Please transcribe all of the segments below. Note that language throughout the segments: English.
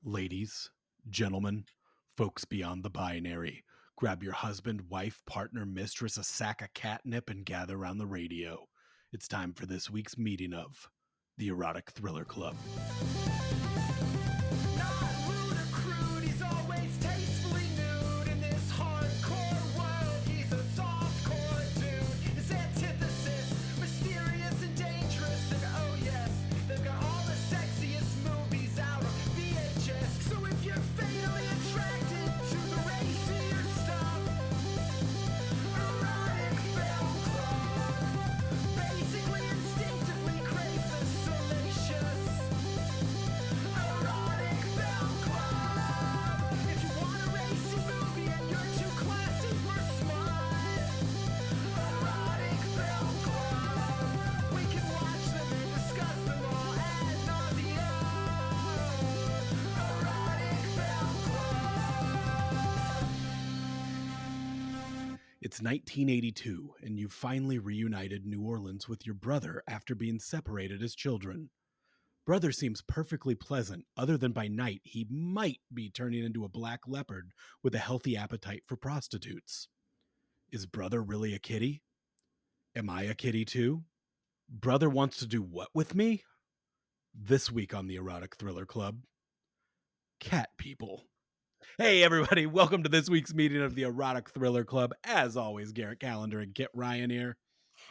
Ladies, gentlemen, folks beyond the binary, grab your husband, wife, partner, mistress, a sack of catnip, and gather around the radio. It's time for this week's meeting of the Erotic Thriller Club. Not rude or crude, he's always tastefully nude. In this hardcore world, he's a softcore dude. His antithesis, mysterious and dangerous. And oh yes, they've got all the sexiest movies out on VHS. So if you're fatally attracted to the racier stuff, Erotic Film Club basically instinctively crave the salacious. Erotic Film Club. If you want a racy movie and you're too classy for smut, Erotic Film Club. We can watch them and discuss them all ad nauseam. Erotic Film Club. It's 1982, and you've finally reunited New Orleans with your brother after being separated as children. Brother seems perfectly pleasant, other than by night he might be turning into a black leopard with a healthy appetite for prostitutes. Is brother really a kitty? Am I a kitty too? Brother wants to do what with me? This week on the Erotic Thriller Club, cat people. Hey everybody, welcome to this week's meeting of the Erotic Thriller Club. As always, Garrett Callender and Kit Ryan here.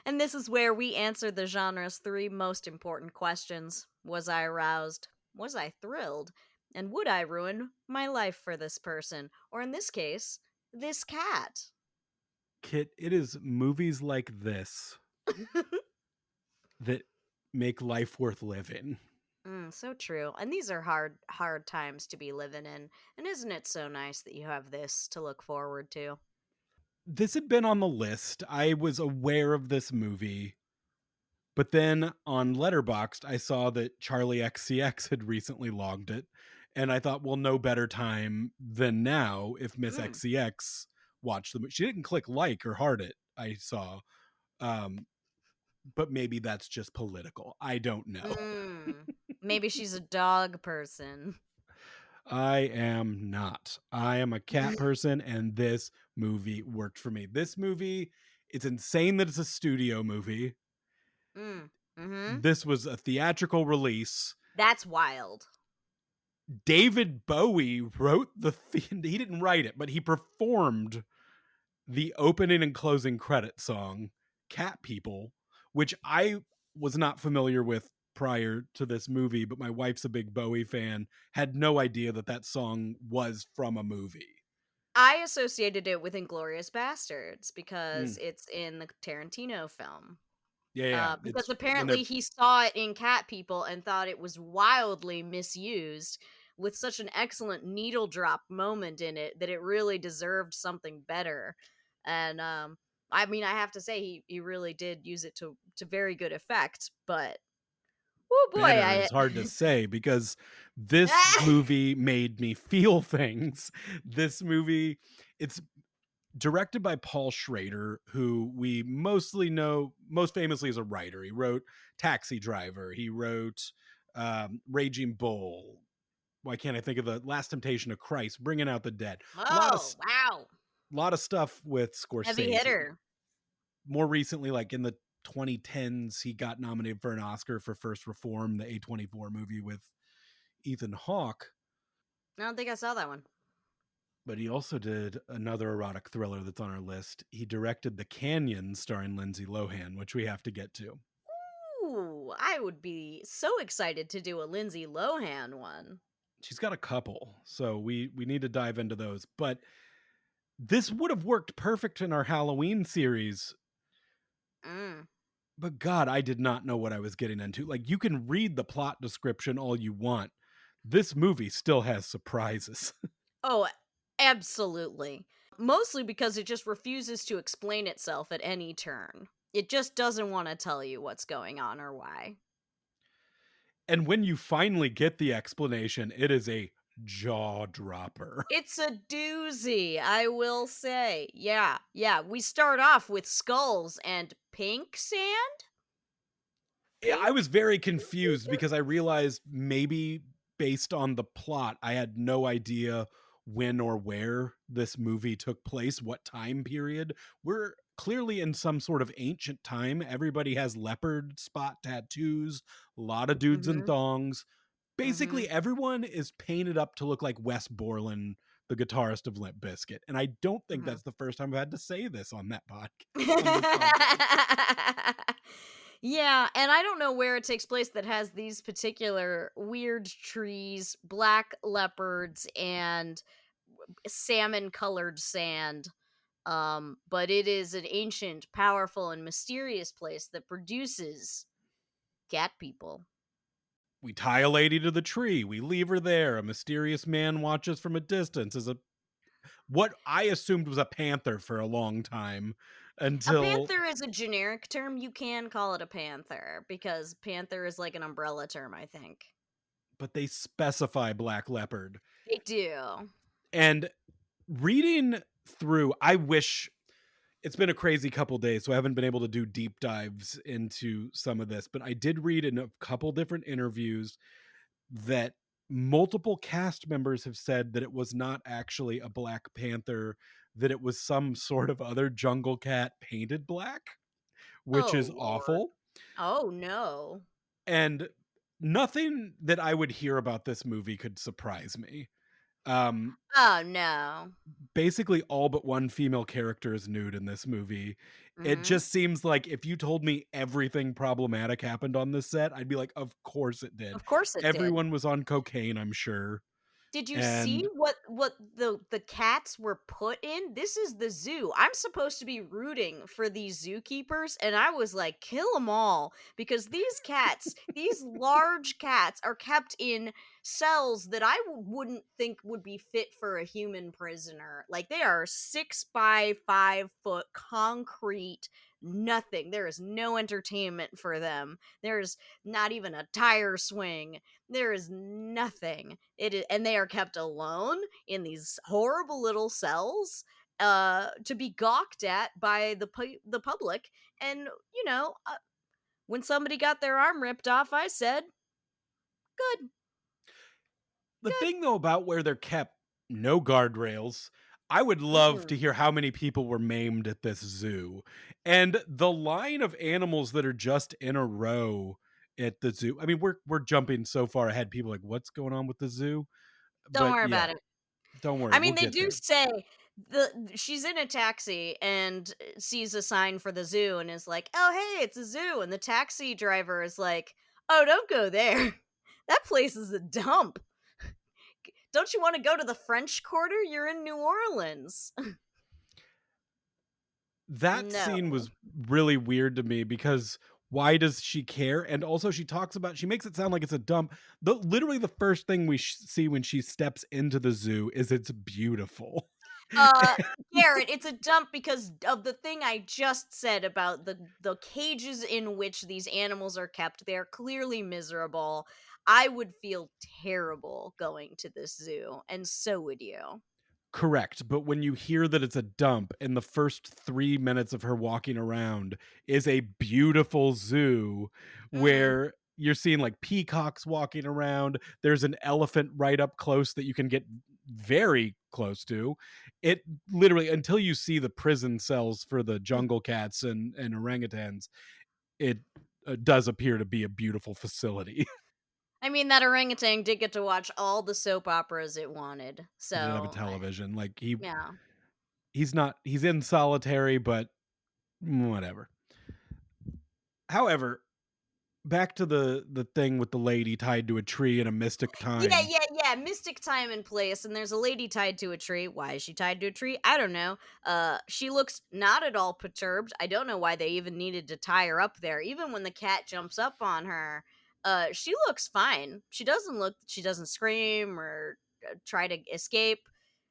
And this is where we answer the genre's three most important questions. Was I aroused? Was I thrilled? And would I ruin my life for this person? Or in this case, this cat. Kit, it is movies like this that make life worth living. So true. And these are hard times to be living in. And isn't it so nice that you have this to look forward to? This had been on the list. I was aware of this movie, but then on Letterboxd, I saw that Charlie XCX had recently logged it, and I thought, well, no better time than now if Miss XCX watched the movie. She didn't click like or heart it, I saw, but maybe that's just political. I don't know. Maybe she's a dog person. I am not. I am a cat person, and this movie worked for me. This movie, it's insane that it's a studio movie. This was a theatrical release. That's wild. David Bowie wrote he didn't write it, but he performed the opening and closing credit song, Cat People, which I was not familiar with prior to this movie, but my wife's a big Bowie fan, had no idea that song was from a movie. I associated it with Inglourious Bastards because it's in the Tarantino film. Yeah. Because apparently he saw it in Cat People and thought it was wildly misused with such an excellent needle drop moment in it that it really deserved something better. And I mean, I have to say he really did use it to very good effect, but oh boy, it's hard to say because this movie made me feel things. This movie, it's directed by Paul Schrader, who we mostly know most famously as a writer. He wrote Taxi Driver. He wrote Raging Bull. Why can't I think of the Last Temptation of Christ? Bringing Out the Dead. wow. A lot of stuff with Scorsese. Heavy hitter. More recently, like in the 2010s, he got nominated for an Oscar for First Reform, the A24 movie with Ethan Hawke. I don't think I saw that one. But he also did another erotic thriller that's on our list. He directed The Canyon, starring Lindsay Lohan, which we have to get to. Ooh, I would be so excited to do a Lindsay Lohan one. She's got a couple, so we need to dive into those. But this would have worked perfect in our Halloween series. But God, I did not know what I was getting into. Like, you can read the plot description all you want. This movie still has surprises. Oh, absolutely. Mostly because it just refuses to explain itself at any turn. It just doesn't want to tell you what's going on or why. And when you finally get the explanation, it is a jaw dropper. It's a doozy, I will say. Yeah. We start off with skulls and pink sand? Yeah, I was very confused because I realized maybe based on the plot, I had no idea when or where this movie took place, what time period. We're clearly in some sort of ancient time. Everybody has leopard spot tattoos, a lot of dudes in Mhm. thongs. Basically, Mhm. everyone is painted up to look like Wes Borland, the guitarist of Limp Bizkit. And I don't think Mhm. that's the first time I've had to say this on on this podcast. Yeah, and I don't know where it takes place that has these particular weird trees, black leopards, and salmon colored sand. But it is an ancient, powerful, and mysterious place that produces cat people. We tie a lady to the tree. We leave her there. A mysterious man watches from a distance as a what I assumed was a panther for a long time A until panther is a generic term. You can call it a panther because panther is like an umbrella term, I think. but they specify black leopard. They do. And reading through, I wish it's been a crazy couple days, so I haven't been able to do deep dives into some of this, but I did read in a couple different interviews that multiple cast members have said that it was not actually a black panther, that it was some sort of other jungle cat painted black, which Oh, is Lord. awful. Oh, no. And nothing that I would hear about this movie could surprise me. Um, Oh, no. Basically, all but one female character is nude in this movie. It Mhm. just seems like if you told me everything problematic happened on this set, I'd be like, of course it did. Of course it did. Everyone was on cocaine, I'm sure. Did you see And what the cats were put in? This is the zoo. I'm supposed to be rooting for these zookeepers, and I was like, kill them all because these cats, these large cats, are kept in cells that I wouldn't think would be fit for a human prisoner. Like they are 6 by 5 foot concrete. Nothing. There is no entertainment for them. There's not even a tire swing. There is nothing. It is, and they are kept alone in these horrible little cells to be gawked at by the public. And when somebody got their arm ripped off, I said, "Good, the good." thing though about where they're kept, no guardrails. I would love to Mm-mm. hear how many people were maimed at this zoo. And the line of animals that are just in a row at the zoo. I mean, we're jumping so far ahead. People are like, what's going on with the zoo? Don't But worry yeah, about it. don't worry, I we'll mean, they get do there. say she's in a taxi and sees a sign for the zoo and is like, "Oh, hey, it's a zoo." And the taxi driver is like, "Oh, don't go there. That place is a dump. Don't you want to go to the French Quarter? You're in New Orleans." That scene No. was really weird to me because why does she care? And also she talks about she makes it sound like it's a dump. Literally the first thing we see when she steps into the zoo is it's beautiful. Uh Garrett, it's a dump because of the thing I just said about the cages in which these animals are kept. They're clearly miserable. I would feel terrible going to this zoo, and so would you. Correct, but when you hear that it's a dump and the first 3 minutes of her walking around is a beautiful zoo Mhm. where you're seeing, like, peacocks walking around, there's an elephant right up close that you can get very close to. It literally until you see the prison cells for the jungle cats and orangutans, it, does appear to be a beautiful facility. I mean, that orangutan did get to watch all the soap operas it wanted. It didn't have a So, television, like, yeah. he's in solitary, but whatever. However, back to the thing with the lady tied to a tree in a mystic Yeah, time. yeah, yeah. Mystic time and place, and there's a lady tied to a tree. Why is she tied to a tree? I don't know. She looks not at all perturbed. I don't know why they even needed to tie her up there. Even when the cat jumps up on her, she looks fine. She doesn't scream or try to escape.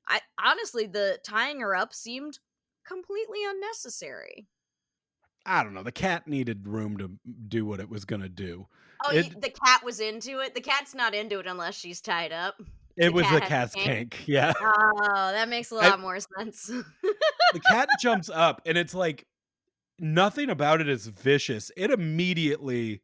I honestly, the tying her up seemed completely unnecessary. I don't know, the cat needed room to do what it was gonna do. Oh, It the cat was into it. The cat's not into it unless she's tied up. it The was cat the has cat's a kink. kink, yeah. Oh, that makes a I lot more sense. the cat jumps up and it's like nothing about it is vicious. It immediately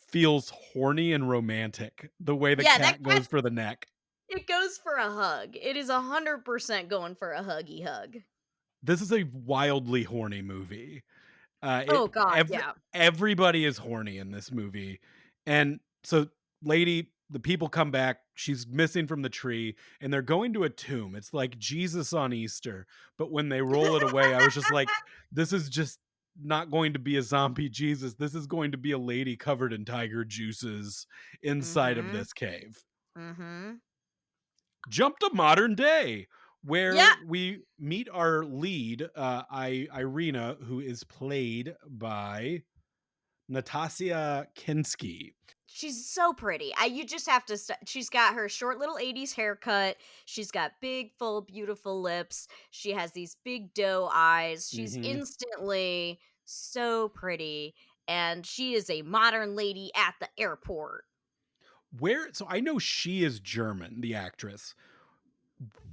feels horny and romantic the way the Yeah, that cat cat, goes for the neck. it goes for a hug. It is 100% going for a huggy hug. This is a wildly horny movie. Oh god, yeah. Everybody is horny in this movie, and so lady, the people come back. She's missing from the tree, and they're going to a tomb. It's like Jesus on Easter, but when they roll it away, I was just like, "This is just not going to be a zombie Jesus. This is going to be a lady covered in tiger juices inside of Mhm. this cave." Mhm. Jump to modern day where Yeah, we meet our lead, Irina, who is played by Natasha Kinski. she's so pretty. You just have to she's got her short little 80s haircut. She's got big, full, beautiful lips. She has these big doe eyes. She's Mhm. instantly so pretty, and she is a modern lady at the airport. Where so I know she is German, the actress.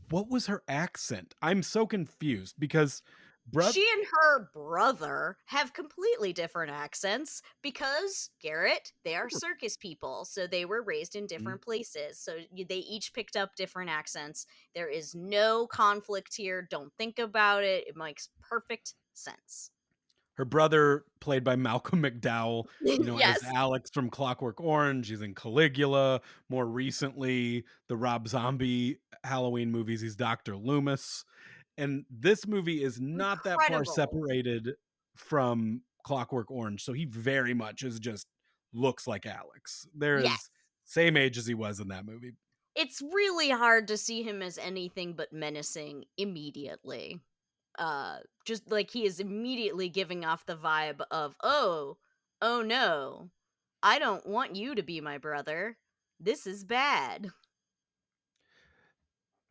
What was her accent? I'm so confused because brother She and her brother have completely different accents because Garrett, they are circus people. So they were raised in different places. So they each picked up different accents. There is no conflict here. Don't think about it. It makes perfect sense. her brother played by Malcolm McDowell, as Yes. Alex from Clockwork Orange. He's in Caligula. More recently, the Rob Zombie Halloween movies, he's Dr. Loomis. And this movie is not that far Incredible. separated from Clockwork Orange, so he very much is just looks like Alex. There Yes. is same age as he was in that movie. It's really hard to see him as anything but menacing immediately. Just like he is immediately giving off the vibe of, oh no, I don't want you to be my brother. This is bad.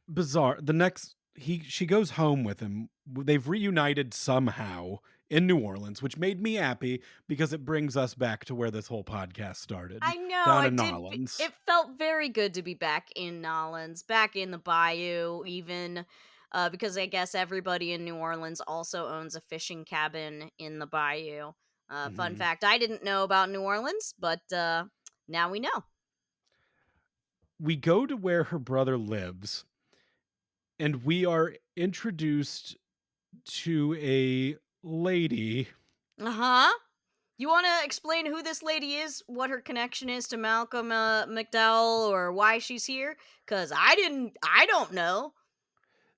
Bizarre. The next she goes home with him. They've reunited somehow in New Orleans, which made me happy because it brings us back to where this whole podcast started, I know, down in Nolans. it felt very good to be back in Nolans, back in the bayou, even. Because I guess everybody in New Orleans also owns a fishing cabin in the bayou. Fun Mhm. fact I didn't know about New Orleans, but now we know. We go to where her brother lives, and we are introduced to a lady. Uh huh. You want to explain who this lady is, what her connection is to Malcolm McDowell, or why she's here? Cause I don't know.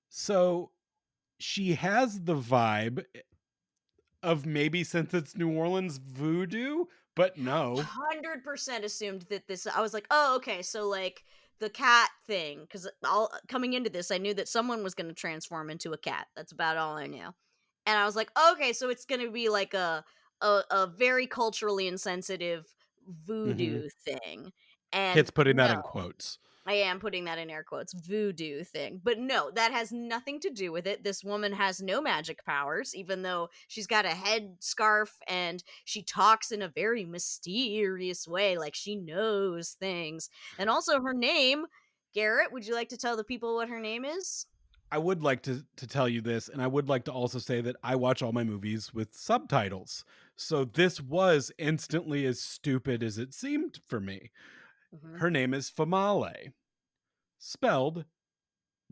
So she has the vibe of maybe since it's New Orleans voodoo, but no. 100% assumed that this. I was like, oh, okay, so like the cat thing. Because all coming into this, I knew that someone was going to transform into a cat. That's about all I knew. And I was like, okay, so it's going to be like a very culturally insensitive Mhm. voodoo thing. And Kit's putting that no. in quotes. I am putting that in air quotes, voodoo thing. But no, that has nothing to do with it. This woman has no magic powers, even though she's got a head scarf and she talks in a very mysterious way, like she knows things. And also her name, Garrett, would you like to tell the people what her name is? I would like to tell you this, and I would like to also say that I watch all my movies with subtitles. So this was instantly as stupid as it seemed for me. Hmm. Her name is Famale, spelled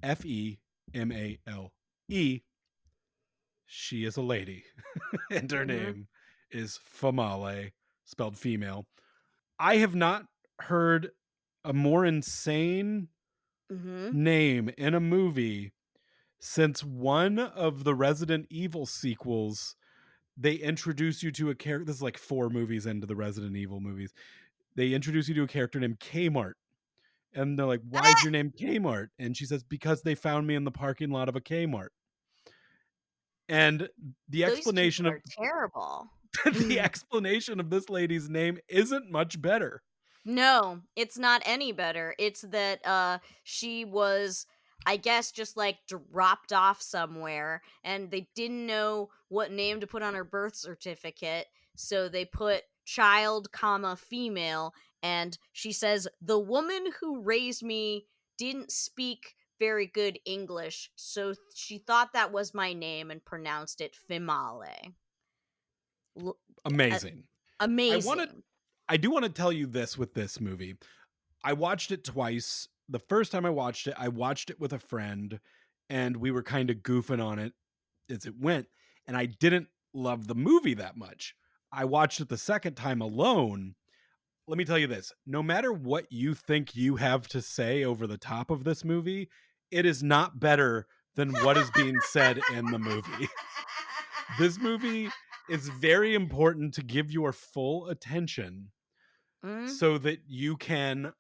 Female. She is a lady, and her Hmm. name is Famale, spelled female. I have not heard a more insane Hmm. name in a movie since one of the Resident Evil sequels. They introduce you to a character. This is like 4 movies into the Resident Evil movies. They introduce you to a character named Kmart, and they're like, "Why is your name Kmart?" And she says, "Because they found me in the parking lot of a Kmart." And the Those explanation people of are terrible. the explanation of this lady's name isn't much better. No, it's not any better. It's that she was, I guess, just like dropped off somewhere and they didn't know what name to put on her birth certificate, so they put child comma female, and she says the woman who raised me didn't speak very good English, so she thought that was my name and pronounced it Female. L- uh, Amazing. I wanted Amazing. I do want to tell you this with this movie. I watched it twice. The first time I watched it with a friend and we were kind of goofing on it as it went. And I didn't love the movie that much. I watched it the second time alone. Let me tell you this, no matter what you think you have to say over the top of this movie, it is not better than what is being said in the movie. This movie is very important to give your full attention Mm, so that you can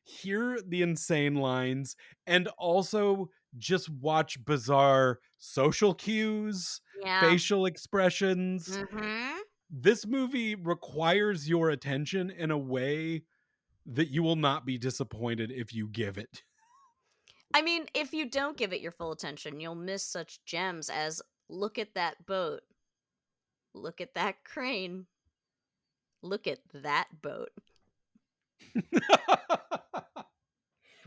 hear the insane lines and also just watch bizarre social cues, yeah. facial expressions. Mhm. This movie requires your attention in a way that you will not be disappointed if you give it. I mean, if you don't give it your full attention, you'll miss such gems as look at that boat, look at that crane, look at that boat.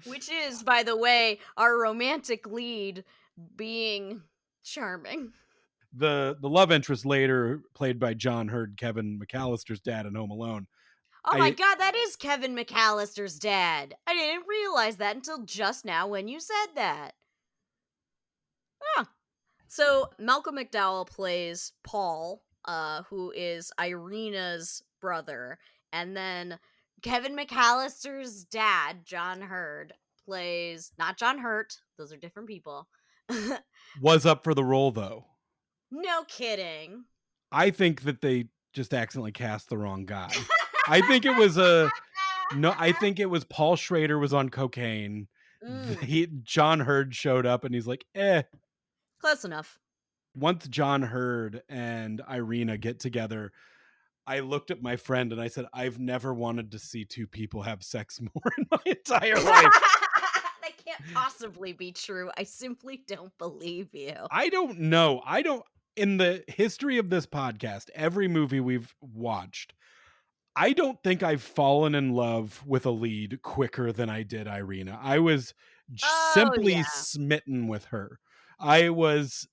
Which is, by the way, our romantic lead being charming. The love interest later played by John Hurd, Kevin McAllister's dad in Home Alone. Oh my I god, that is Kevin McAllister's dad. I didn't realize that until just now when you said that. Huh. So Malcolm McDowell plays Paul, who is Irina's brother, and then Kevin McAllister's dad, John Hurd, plays not John Hurt. Those are different people. was up for the role though. No kidding. I think that they just accidentally cast the wrong guy. I think it was a no, I think it was Paul Schrader was on cocaine. Mm, John Hurd showed up and he's like, eh. close enough. Once John Hurd and Irina get together, I looked at my friend and I said, I've never wanted to see two people have sex more in my entire life. That can't possibly be true. I simply don't believe you. I don't know. I don't, in the history of this podcast, every movie we've watched, I don't think I've fallen in love with a lead quicker than I did Irina. I was Oh, simply yeah. smitten with her. I was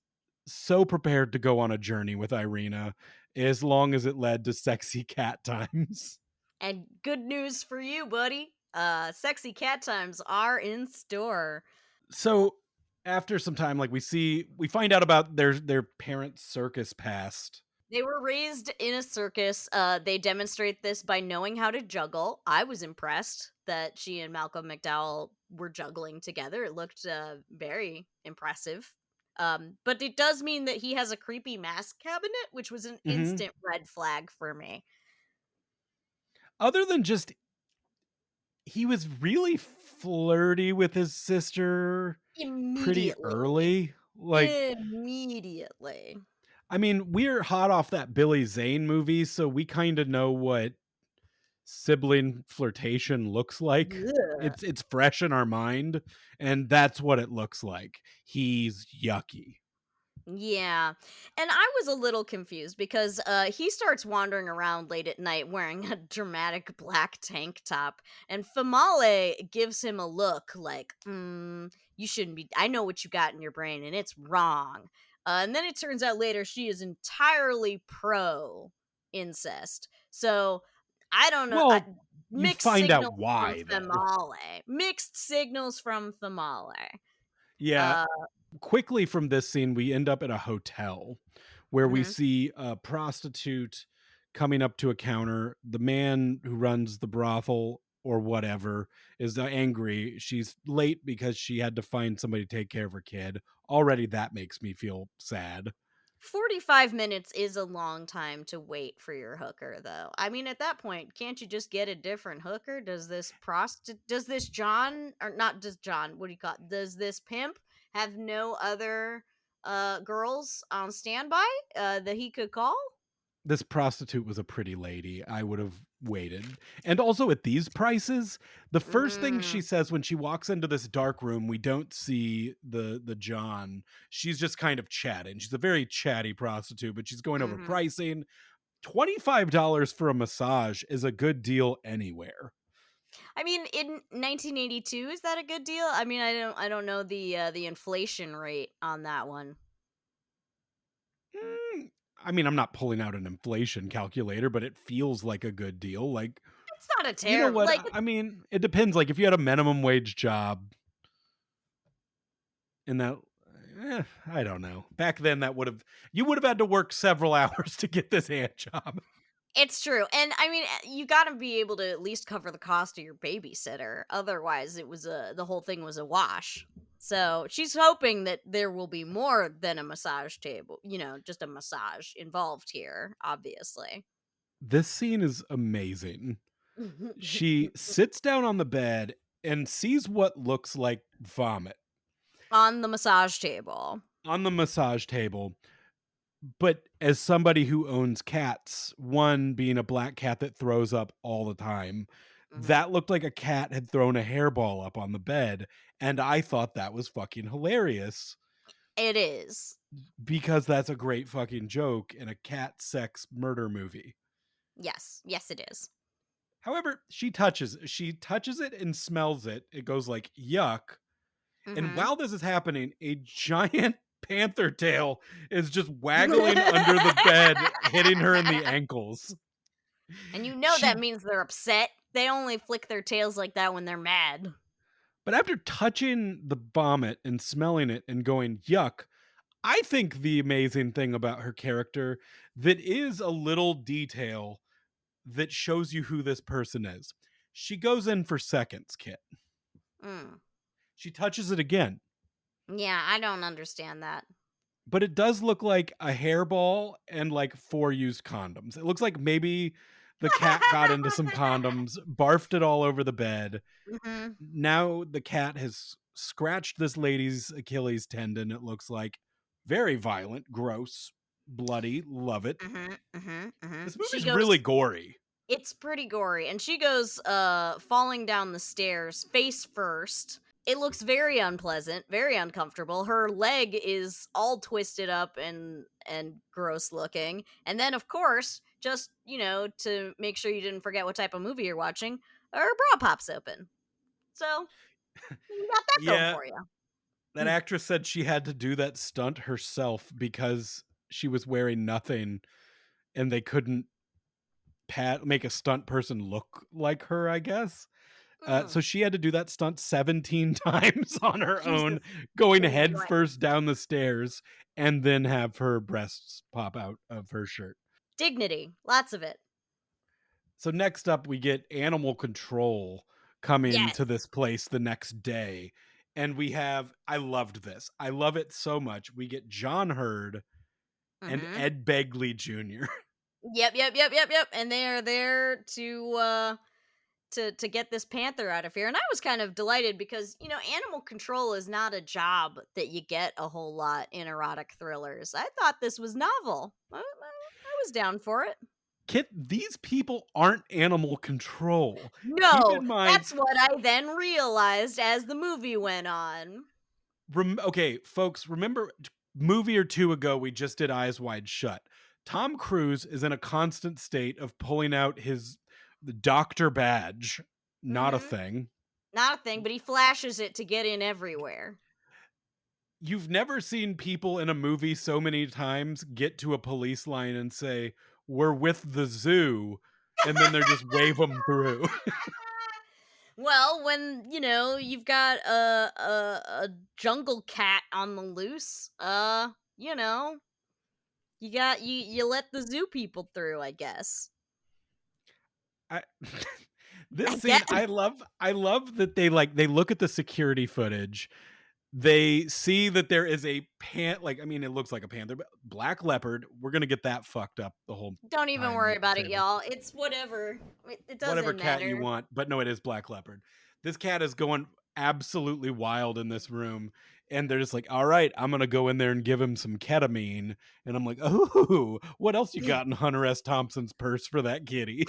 so prepared to go on a journey with Irina as long as it led to sexy cat times. And good news for you, buddy. Sexy cat times are in store. So after some time, like we find out about their parents' circus past. They were raised in a circus. They demonstrate this by knowing how to juggle. I was impressed that she and Malcolm McDowell were juggling together. It looked very impressive. But it does mean that he has a creepy mask cabinet, which was an Mhm. instant red flag for me. Other than just he was really flirty with his sister pretty Immediately. early. Like, Immediately. I mean, we're hot off that Billy Zane movie, so we kind of know what sibling flirtation looks like. Ugh. It's fresh in our mind, and that's what it looks like. He's yucky. Yeah. And I was a little confused because he starts wandering around late at night wearing a dramatic black tank top. And Famale gives him a look like, you shouldn't be. I know what you got in your brain and it's wrong. And then it turns out later she is entirely pro incest. So I don't know. Well, you Mixed find out signals from why though. Famale. Mixed signals from Famale. Yeah, Uh, quickly from this scene, we end up at a hotel where we mhm. see a prostitute coming up to a counter. The man who runs the brothel or whatever is angry. She's late because she had to find somebody to take care of her kid. Already that makes me feel sad. 45 minutes is a long time to wait for your hooker though. I mean at that point, can't you just get a different hooker? Does this John or not does John, what do you call it? Does this pimp have no other girls on standby that he could call? This prostitute was a pretty lady. I would have waited. And also at these prices, the first thing she Mm, says when she walks into this dark room, we don't see the John. She's just kind of chatting. She's a very chatty prostitute, but she's going over mhm. pricing. $25 for a massage is a good deal anywhere. I mean in 1982 is that a good deal? I mean I don't know the inflation rate on that one. Mm, I mean, I'm not pulling out an inflation calculator, but it feels like a good deal. Like, It's not a you know terrible what? like I mean, it depends. Like, if you had a minimum wage job in that, I don't know. Back then, you would have had to work several hours to get this hand job. it's true. And I mean, you got to be able to at least cover the cost of your babysitter. Otherwise, the whole thing was a wash. So, she's hoping that there will be more than a massage table, just a massage involved here, obviously. This scene is amazing. She sits down on the bed and sees what looks like vomit On the massage table. on the massage table. But as somebody who owns cats, one being a black cat that throws up all the time, Mhm. that looked like a cat had thrown a hairball up on the bed, and I thought that was fucking hilarious It is. because that's a great fucking joke in a cat sex murder movie. Yes. Yes, it is. However, she touches it and smells it. It goes like yuck. And Mhm. while this is happening, a giant panther tail is just waggling under the bed, hitting her in the ankles. And you know that She means they're upset. They only flick their tails like that when they're mad. But after touching the vomit and smelling it and going yuck, I think the amazing thing about her character that is a little detail that shows you who this person is. She goes in for seconds, Kit. Mm. She touches it again, Yeah, I don't understand that. but it does look like a hairball and like 4 used condoms. It looks like maybe the cat got into some condoms, barfed it all over the bed. Mhm. Now the cat has scratched this lady's Achilles tendon, it looks like. Very violent, gross, bloody, love it. Mhm. Mhm. Mhm. This She movie's really goes gory. It's pretty gory, and she goes falling down the stairs face first. It looks very unpleasant, very uncomfortable. Her leg is all twisted up and gross looking. And then of course, just, to make sure you didn't forget what type of movie you're watching, her bra pops open. So, you got that going Yeah, for you. that actress said she had to do that stunt herself because she was wearing nothing and they couldn't make a stunt person look like her, I guess. So Mm, she had to do that stunt 17 times on her own, Jesus going head Christ. first down the stairs and then have her breasts pop out of her shirt. Dignity, lots of it. So next up, we get animal control coming Yes. to this place the next day. And I loved this. I love it so much. We get John Hurd and Mhm. Ed Begley Jr. Yep, yep, yep, yep, yep. And they are there to get this panther out of here. And I was kind of delighted because, animal control is not a job that you get a whole lot in erotic thrillers. I thought this was novel. I was down for it. Kit, these people aren't animal control. Keep No, in mind, that's what I then realized as the movie went on. okay, folks, remember movie or two ago we just did Eyes Wide Shut. Tom Cruise is in a constant state of pulling out his doctor badge. Not a Hmm. thing. Not a thing, but he flashes it to get in everywhere. You've never seen people in a movie so many times get to a police line and say, "We're with the zoo," and then they're just wave them through. Well, when you've got a jungle cat on the loose, you know, you let the zoo people through, I guess. I This I scene, get I love that they look at the security footage. They see that there is a like, I mean, it looks like a panther, but black leopard. We're gonna get that fucked up the whole Don't even time worry with the about it, table. y'all. It's whatever. It Whatever doesn't cat you matter. want, but no, it is black leopard. This cat is going absolutely wild in this room, and they're just like, "All right, I'm gonna go in there and give him some ketamine." And I'm like, "Oh, what else you got in Hunter S. Thompson's purse for that kitty?"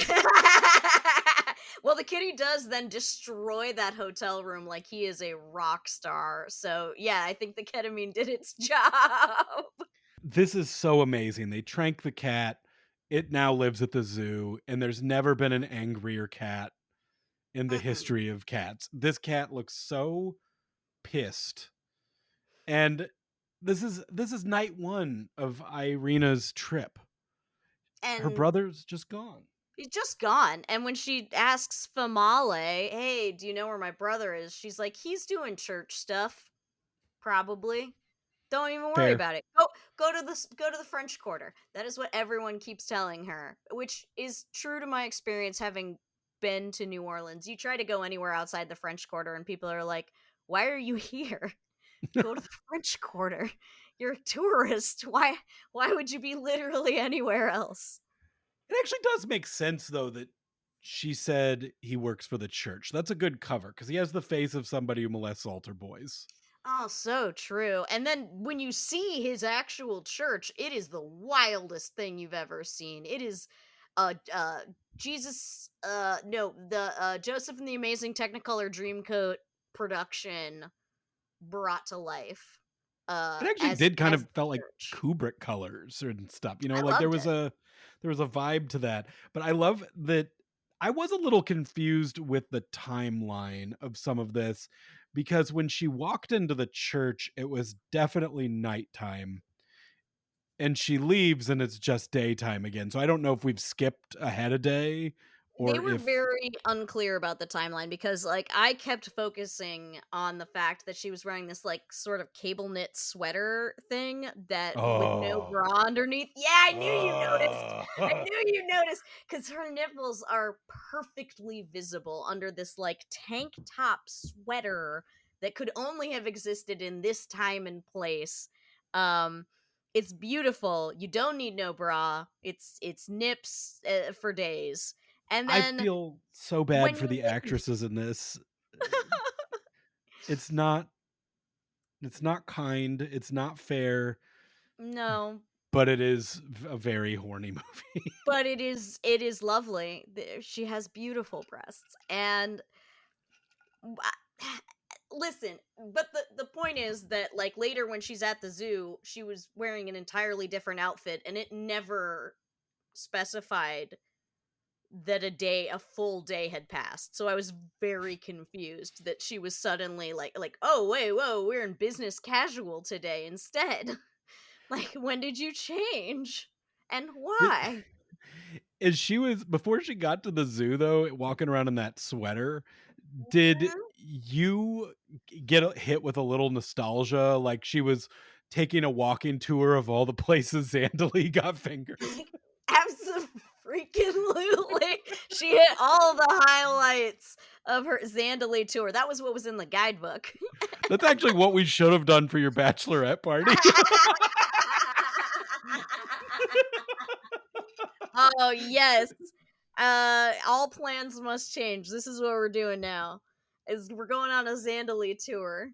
Well, the kitty does then destroy that hotel room like he is a rock star. So, yeah, I think the ketamine did its job. This is so amazing. They trank the cat. It now lives at the zoo, and there's never been an angrier cat in the Mm-mm. history of cats. This cat looks so pissed. And this is night 1 of Irina's trip. Her And brother's just gone. he's just gone. And when she asks Famale, "Hey, do you know where my brother is?" She's like, "He's doing church stuff, probably. Don't even worry Fair. about it. Go to the French Quarter." That is what everyone keeps telling her, which is true to my experience having been to New Orleans. You try to go anywhere outside the French Quarter and people are like, "Why are you here? Go to the French Quarter. You're a tourist. Why would you be literally anywhere else?" It actually does make sense though that she said he works for the church. That's a good cover because he has the face of somebody who molests altar boys. Oh, so true. And then when you see his actual church, it is the wildest thing you've ever seen. It is Jesus no, the Joseph and the Amazing Technicolor Dreamcoat production brought to life It actually as did kind as of the felt like church. Kubrick colors and stuff, I like loved it. there was a vibe to that. But I love that I was a little confused with the timeline of some of this because when she walked into the church, it was definitely nighttime and she leaves and it's just daytime again. So I don't know if we've skipped ahead a day They or were if very unclear about the timeline because, like, I kept focusing on the fact that she was wearing this, like, sort of cable knit sweater thing that with no oh. bra underneath. Yeah, I knew you noticed. I Oh. knew you noticed because her nipples are perfectly visible under this, like, tank top sweater that could only have existed in this time and place. Um, it's beautiful. You don't need no bra. It's nips for days. And I then feel so bad when for you the actresses in this. It's not it's not kind, it's not fair, no, but it is a very horny movie. but it is lovely. She has beautiful breasts, and listen, but the point is that, like, later when she's at the zoo, she was wearing an entirely different outfit, and it never specified that a full day had passed. So I was very confused that she was suddenly like, "Oh, wait, whoa, we're in business casual today instead." Like, when did you change? And The why? As she was before she got to the zoo though, walking around in that sweater, did Mhm. you get hit with a little nostalgia, like she was taking a walking tour of all the places Zandalee got fingered? Abso-freaking-lutely. She hit all the highlights of her Zandaley tour. That was what was in the guidebook. That's actually what we should have done for your bachelorette party. Oh, yes. All plans must change. This is what we're doing now. Is we're going on a Zandaley tour.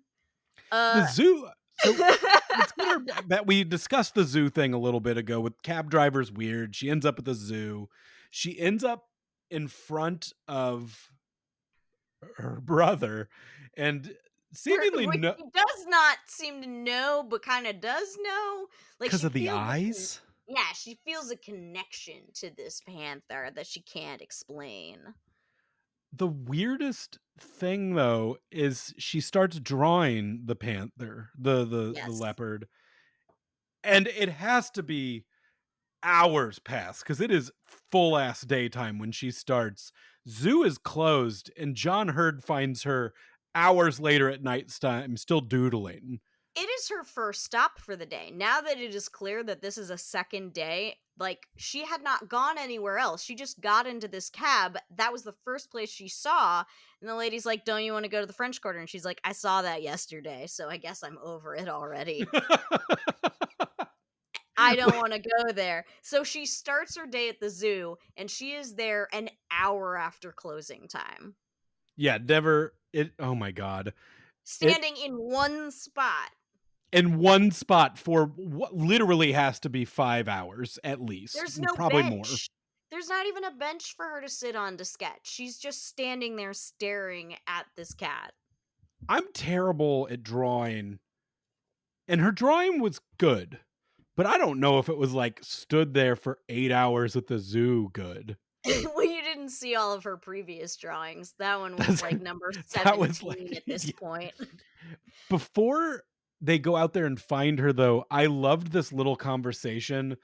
The Uh zoo so let's get her that we discussed the zoo thing a little bit ago with cab drivers weird. She ends up at the zoo. She ends up in front of her brother and seemingly Which no she does not seem to know, but kind of does know. Like, because she of the feels eyes. yeah, she feels a connection to this panther that she can't explain. The weirdest thing though is she starts drawing the panther, the Yes. leopard, and it has to be hours pass because it is full ass daytime when she starts. Zoo is closed, and John Hurd finds her hours later at night time still doodling. It is her first stop for the day. Now that it is clear that this is a second day, like, she had not gone anywhere else. She just got into this cab. That was the first place she saw. And the lady's like, "Don't you want to go to the French Quarter?" And she's like, "I saw that yesterday, so I guess I'm over it already. I don't want to go there." So she starts her day at the zoo, and she is there an hour after closing time, Yeah, never it oh my god. It standing in one spot. in one spot for what literally has to be 5 hours at least, There's no probably more. bench. There's not even a bench for her to sit on to sketch. She's just standing there staring at this cat. I'm terrible at drawing, and her drawing was good, but I don't know if it was, like, stood there for 8 hours at the zoo good. Well, you didn't see all of her previous drawings. That one was That's like number that was 17 like at this yeah. point. Before they go out there and find her, though, I loved this little conversation,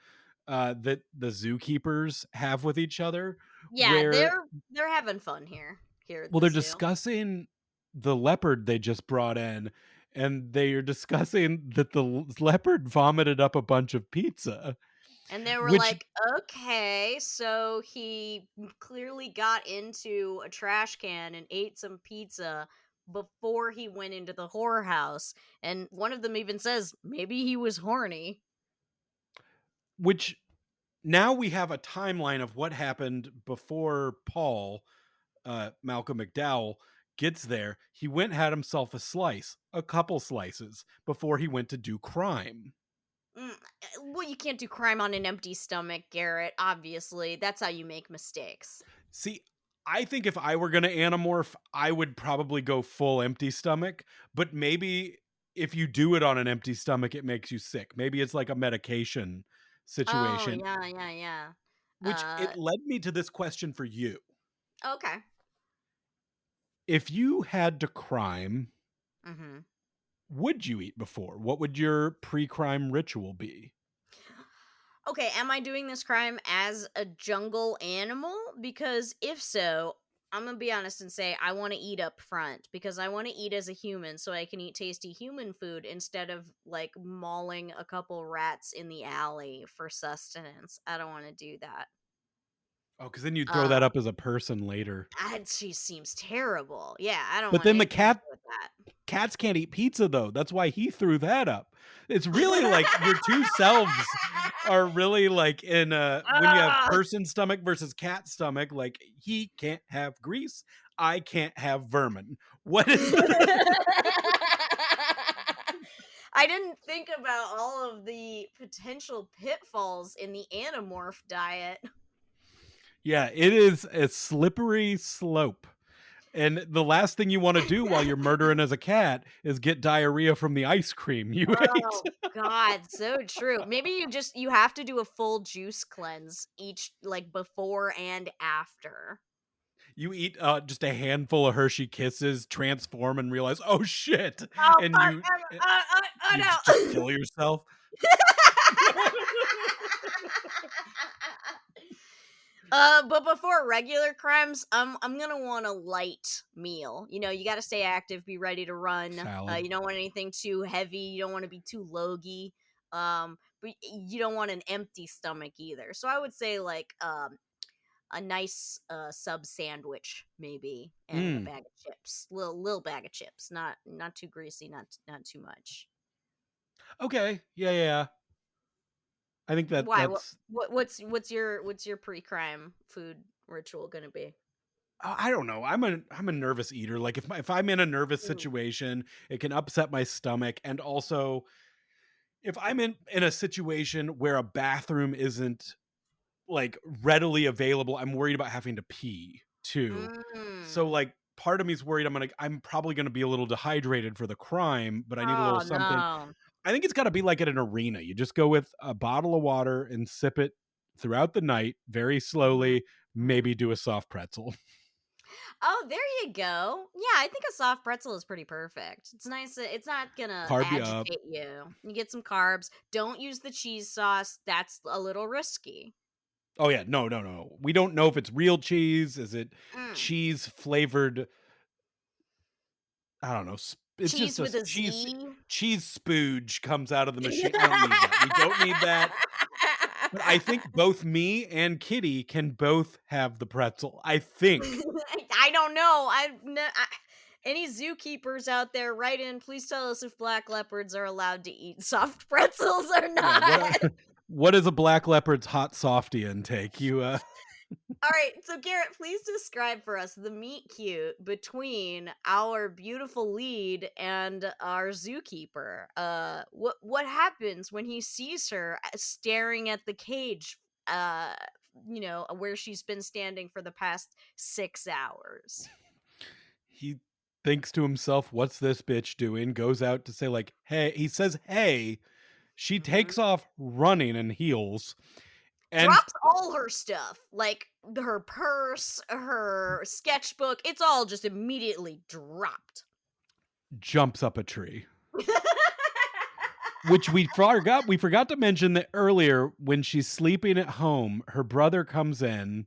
that the zookeepers have with each other, Yeah, where they're having fun here at well, the they're zoo. discussing the leopard they just brought in, and they are discussing that the leopard vomited up a bunch of pizza, And they were which like, "Okay, so he clearly got into a trash can and ate some pizza before he went into the whorehouse." And one of them even says, "Maybe he was horny." which now we have a timeline of what happened before Paul, Malcolm McDowell, gets there. He went and had himself a slice, a couple slices, before he went to do crime. Well, you can't do crime on an empty stomach, Garrett. Obviously, that's how you make mistakes. See, I think if I were going to anamorph, I would probably go full empty stomach, but maybe if you do it on an empty stomach, it makes you sick. Maybe it's like a medication Oh, situation, yeah, yeah, yeah. which it led me to this question for you. Okay. If you had to crime, Mhm. would you eat before? What would your pre-crime ritual be? Okay, am I doing this crime as a jungle animal? Because if so, I'm gonna be honest and say I want to eat up front because I want to eat as a human so I can eat tasty human food instead of like mauling a couple rats in the alley for sustenance. I don't want to do that. Oh, because then you'd throw that Uh, up as a person later. she seems terrible. Yeah, I don't But want then the anything to cat do with that. cats can't eat pizza though. That's why he threw that up. It's really like your two selves are really like in when you have Ah! person stomach versus cat stomach, like he can't have grease, I can't have vermin. What is the I didn't think about all of the potential pitfalls in the Animorph diet. Yeah, it is a slippery slope. And the last thing you want to do while you're murdering as a cat is get diarrhea from the ice cream you ate. Oh god, so true. Maybe you have to do a full juice cleanse each like before and after. You eat just a handful of Hershey Kisses, transform, and realize, oh shit, Oh and fuck! Oh you just no! kill yourself. But before regular crimes, I'm gonna want a light meal. You know, you got to stay active, be ready to run. Salad. You don't want anything too heavy. You don't want to be too logy. But you don't want an empty stomach either. So I would say like a nice sub sandwich maybe, and a Mm, bag of chips, little bag of chips, not too greasy, not too much. okay. Yeah, yeah, yeah. I think that Why? that's. What's your pre crime food ritual gonna be? I don't know. I'm a nervous eater. Like if I'm in a nervous Mm. situation, it can upset my stomach, and also if I'm in a situation where a bathroom isn't like readily available, I'm worried about having to pee too. So Mm. like part of me is worried I'm probably going to be a little dehydrated for the crime, but I need a little Oh something. no. I think it's got to be like at an arena. You just go with a bottle of water and sip it throughout the night very Mhm, slowly, mhm. maybe do a soft pretzel. Oh, there you go. Yeah, I think a soft pretzel is pretty perfect. It's nice. It's not gonna Carb you up. agitate you. You get some carbs. Don't use the cheese sauce. That's a little risky. Oh yeah, no, no, no. We don't know if it's real cheese. Is it Mm. cheese flavored? I don't know. It's just Cheese a with a cheese Z. spooge comes out of the machine. I don't need that. We don't need that. But I think both me and Kitty can both have the pretzel. I think. I don't know. Any zookeepers out there, write in. Please tell us if black leopards are allowed to eat soft pretzels or Yeah, not. what is a black leopard's hot softy intake? All right, so Garrett, please describe for us the meet cute between our beautiful lead and our zookeeper. What happens when he sees her staring at the cage? Where she's been standing for the past 6 hours. He thinks to himself, "What's this bitch doing?" Goes out to say like, "Hey." He says, "Hey." She Mhm. takes off running in heels and Drops all her stuff, like her purse, her sketchbook. It's all just immediately dropped. jumps up a tree. which we forgot to mention that earlier when she's sleeping at home, her brother comes in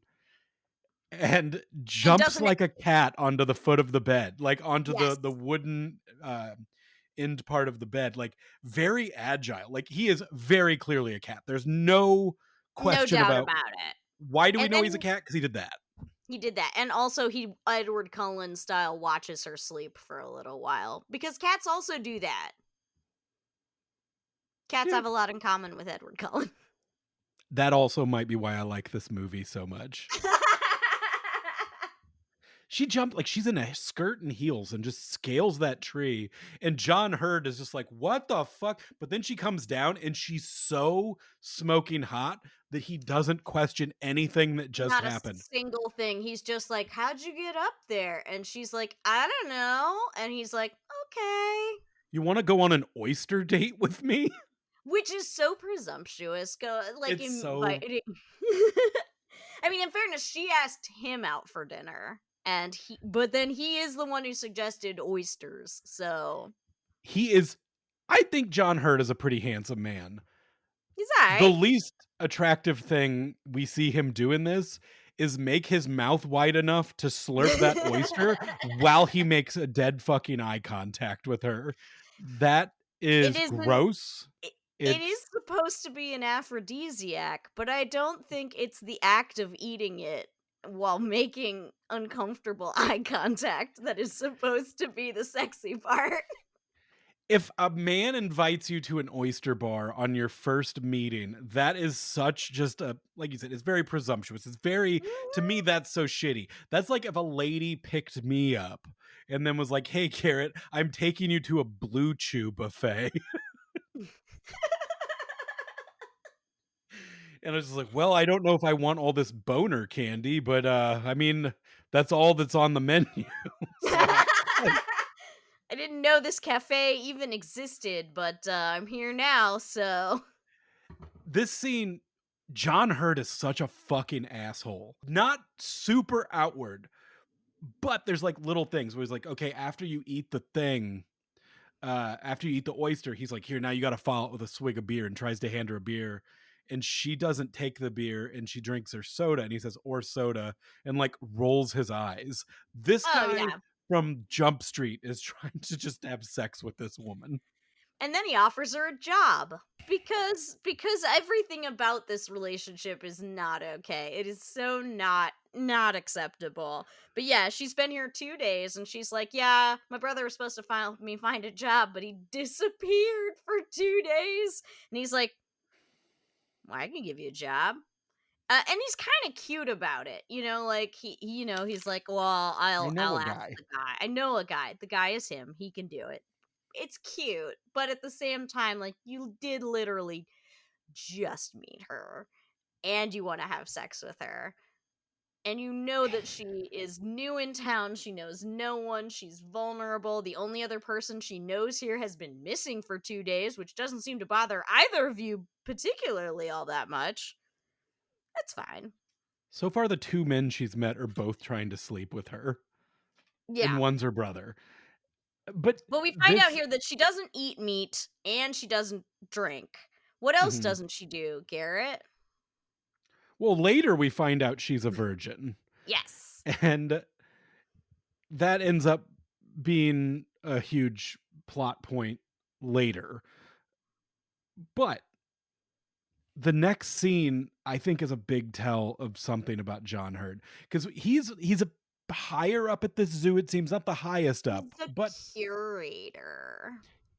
and And jumps doesn't it like a cat onto the foot of the bed, like onto Yes, the wooden end part of the bed, like very agile. Like he is very clearly a cat. There's no no question doubt about about it. why do we And know he's a then cat? Because he did that. he did that, and also he Edward Cullen style watches her sleep for a little while, because cats also do that. Cats Yeah. have a lot in common with Edward Cullen. That also might be why I like this movie so much. She jumped like she's in a skirt and heels and just scales that tree. And John Hurd is just like, what the fuck? But then she comes down and she's so smoking hot that he doesn't question anything that just Not a happened. single thing. He's just like, "How'd you get up there?" And she's like, "I don't know." And he's like, "Okay." You want to go on an oyster date with me? Which is so presumptuous. Go like It's so inviting. I mean, in fairness, she asked him out for dinner, and but then he is the one who suggested oysters. So he is I think John Hurt is a pretty handsome man. he's The alright. least attractive thing we see him do in this is make his mouth wide enough to slurp that oyster while he makes a dead fucking eye contact with her. That It is isn't. gross. It is It's supposed to be an aphrodisiac, but I don't think it's the act of eating it while making uncomfortable eye contact that is supposed to be the sexy part. if a man invites you to an oyster bar on your first meeting, that is such just a like you said, it's very presumptuous. It's very to me, that's so shitty. That's like if a lady picked me up and then was like, "Hey, Carrot, I'm taking you to a Blue Chew buffet." And I was just like, "Well, I don't know if I want all this boner candy, but I mean, that's all that's on the menu." So I didn't know this cafe even existed, but I'm here now, so. this scene, John Hurt is such a fucking asshole. Not super outward, but there's like little things where he's like, okay, after you eat the thing, after you eat the oyster, he's like, here, now you got to follow it with a swig of beer and tries to hand her a beer. And she doesn't take the beer and she drinks her soda. And he says, or soda, and like rolls his eyes. This Oh, guy yeah. from Jump Street is trying to just have sex with this woman. And then he offers her a job because everything about this relationship is not okay. It is so not acceptable. But yeah, she's been here 2 days and she's like, "Yeah, my brother was supposed to find a job, but he disappeared for 2 days." And he's like, "Well, I can give you a job." And he's kind of cute about it, like he's like, "Well, I know I'll a ask guy. the guy. I know a guy. The guy is him. He can do it." It's cute, but at the same time, like, you did literally just meet her and you want to have sex with her. And you know that she is new in town. She knows no one. She's vulnerable. The only other person she knows here has been missing for 2 days, which doesn't seem to bother either of you particularly all that much. That's fine. So far, the two men she's met are both trying to sleep with her, and Yeah. one's her brother. But But we find out this, here that she doesn't eat meat and she doesn't drink. What else mhm. doesn't she do, Garrett? Well, later we find out she's a virgin, Yes. and that ends up being a huge plot point later. But the next scene, I think, is a big tell of something about John Hurd because he's a higher up at this zoo. It seems not the highest He's up, the but curator.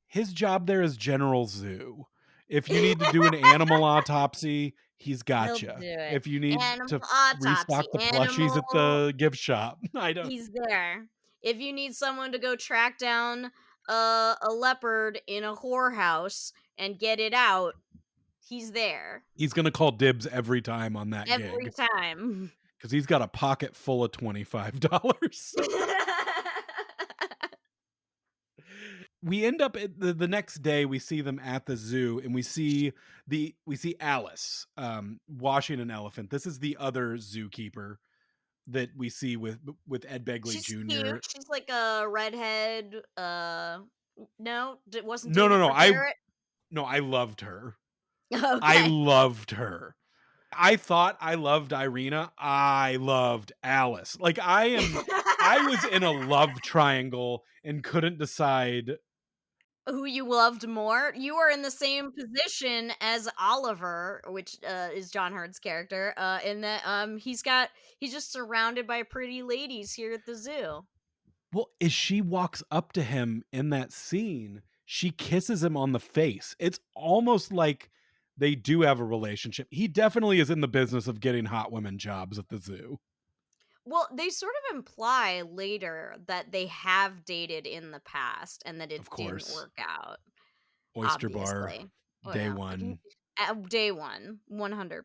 his job there is general zoo. If you need to do an animal autopsy, he's He'll gotcha. do it. If you need Animal to autopsy, restock the plushies at animal the gift shop, I don't. he's there. If you need someone to go track down a leopard in a whorehouse and get it out, he's there He's gonna call dibs every time on that every gig time. because he's got a pocket full of $25. We end up at the next day. We see them at the zoo, and we see Alice washing an elephant. This is the other zookeeper that we see with Ed Begley She's Jr. cute. She's like a redhead. No, wasn't No, doing no, it no. for I Garrett. No, I loved her. I Okay. loved her. I thought I loved Irina. I loved Alice. Like I was in a love triangle and couldn't decide. Who you loved more? You were in the same position as Oliver, which, is John Hurt's character, in that, he's just surrounded by pretty ladies here at the zoo. Well, as she walks up to him in that scene, she kisses him on the face. It's almost like they do have a relationship. He definitely is in the business of getting hot women jobs at the zoo. Well, they sort of imply later that they have dated in the past and that it Of didn't course. work out, Oyster bar, obviously. Oh, day yeah. one. Day one, 100%.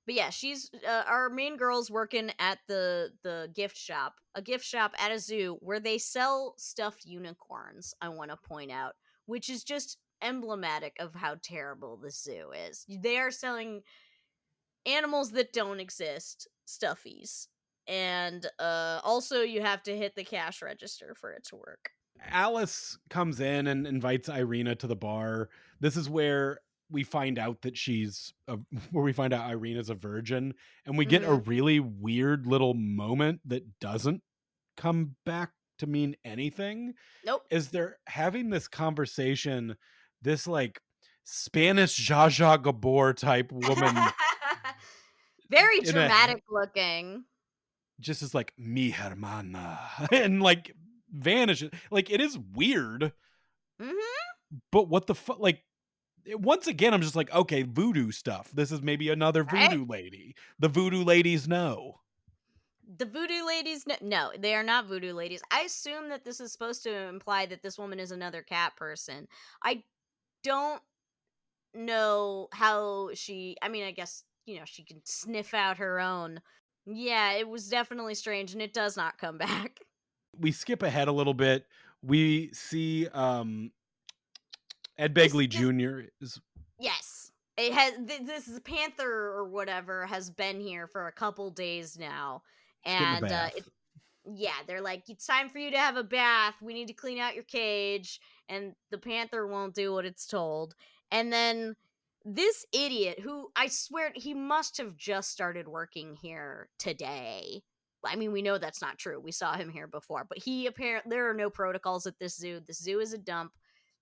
But yeah, she's our main girl's working at the gift shop, a gift shop at a zoo where they sell stuffed unicorns. I want to point out, which is just emblematic of how terrible the zoo is. They are selling animals that don't exist, stuffies, and also you have to hit the cash register for it to work. Alice comes in and invites Irina to the bar. This is where we find out that where we find out Irina's a virgin, and we get a Hmm. really weird little moment that doesn't come back to mean anything. Nope. Is they're having this conversation, this like Spanish Zsa Zsa Gabor type woman Very in a dramatic looking. just is like mi hermana and like vanishes. Like it is weird, Hmm. but what the fuck? Like once again, I'm just like, okay, voodoo stuff. This is maybe another Right? voodoo lady. The voodoo ladies know. The voodoo ladies, no, they are not voodoo ladies. I assume that this is supposed to imply that this woman is another cat person. I don't know how I mean, I guess, she can sniff out her own. Yeah, it was definitely strange and it does not come back. We skip ahead a little bit. We see Ed This Begley this Jr. is Yes. It has this panther or whatever has been here for a couple days now, he's getting a and bath. yeah, they're like, it's time for you to have a bath. We need to clean out your cage. And the panther won't do what it's told. And then this idiot, who I swear he must have just started working here today. I mean, we know that's not true. We saw him here before, but there are no protocols at this zoo. The zoo is a dump.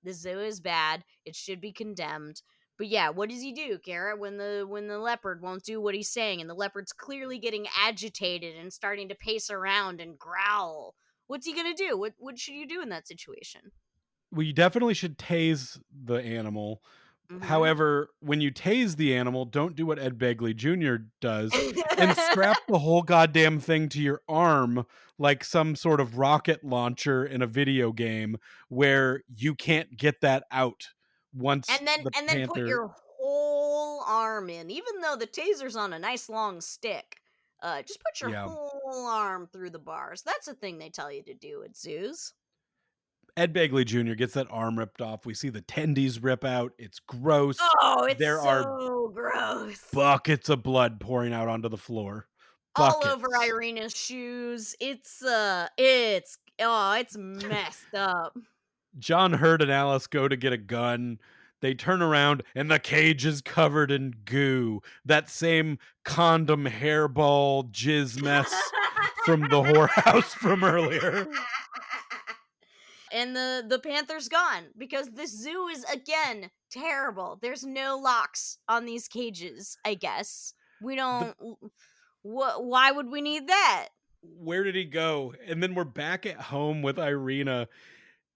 The zoo is bad. It should be condemned. But yeah, what does he do, Garrett, when the leopard won't do what he's saying and the leopard's clearly getting agitated and starting to pace around and growl? What's he gonna do? What should you do in that situation? We definitely should tase the animal. Mm-hmm. However, when you tase the animal, don't do what Ed Begley Jr. does and strap the whole goddamn thing to your arm like some sort of rocket launcher in a video game where you can't get that out once and then the and then put panther. your whole arm in, even though the taser's on a nice long stick. Just put your Yeah. whole arm through the bars. That's a thing they tell you to do at zoos. Ed Begley Jr. gets that arm ripped off. We see the tendies rip out. It's gross. Oh, it's There are so gross. buckets of blood pouring out onto the floor. All over Buckets. Irina's shoes. It's messed up. John Hurt and Alice go to get a gun. They turn around and the cage is covered in goo. That same condom hairball jizz mess from the whorehouse from earlier. And the panther's gone because this zoo is again terrible. There's no locks on these cages, I guess. We The don't why would we need that? Where did he go? And then we're back at home with Irina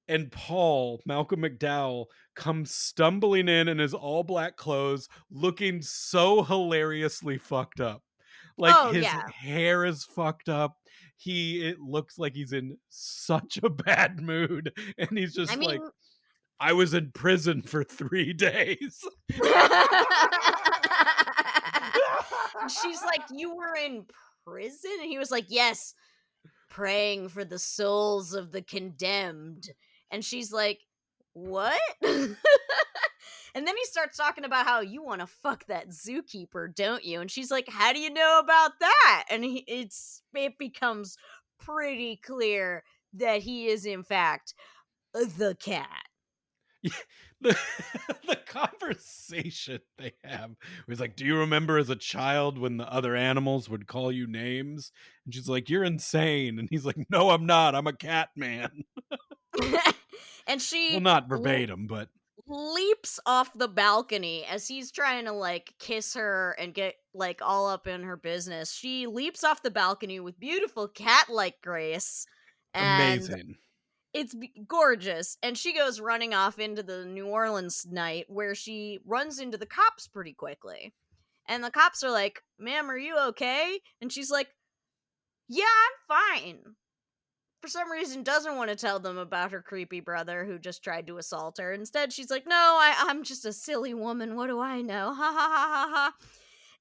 and Paul, Malcolm McDowell, comes stumbling in his all black clothes, looking so hilariously fucked up. Like Oh his yeah. hair is fucked up. It looks like he's in such a bad mood. And he's I just like, mean I was in prison for 3 days. she's like, "You were in prison?" And he was like, "Yes, praying for the souls of the condemned." And she's like, "What?" And then he starts talking about how you want to fuck that zookeeper, don't you? And she's like, "How do you know about that?" And it becomes pretty clear that he is in fact the cat. Yeah, the the conversation they have was like, "Do you remember as a child when the other animals would call you names?" And she's like, "You're insane." And he's like, "No, I'm not. I'm a cat man." And Well, she not verbatim, but leaps off the balcony as he's trying to like kiss her and get like all up in her business. She leaps off the balcony with beautiful cat-like grace, and amazing. it's gorgeous. And she goes running off into the New Orleans night where she runs into the cops pretty quickly. And the cops are like, "Ma'am, are you okay?" And she's like, "Yeah, I'm fine." For some reason doesn't want to tell them about her creepy brother who just tried to assault her. Instead, she's like, "No, I'm just a silly woman. What do I know?" Ha ha ha ha ha.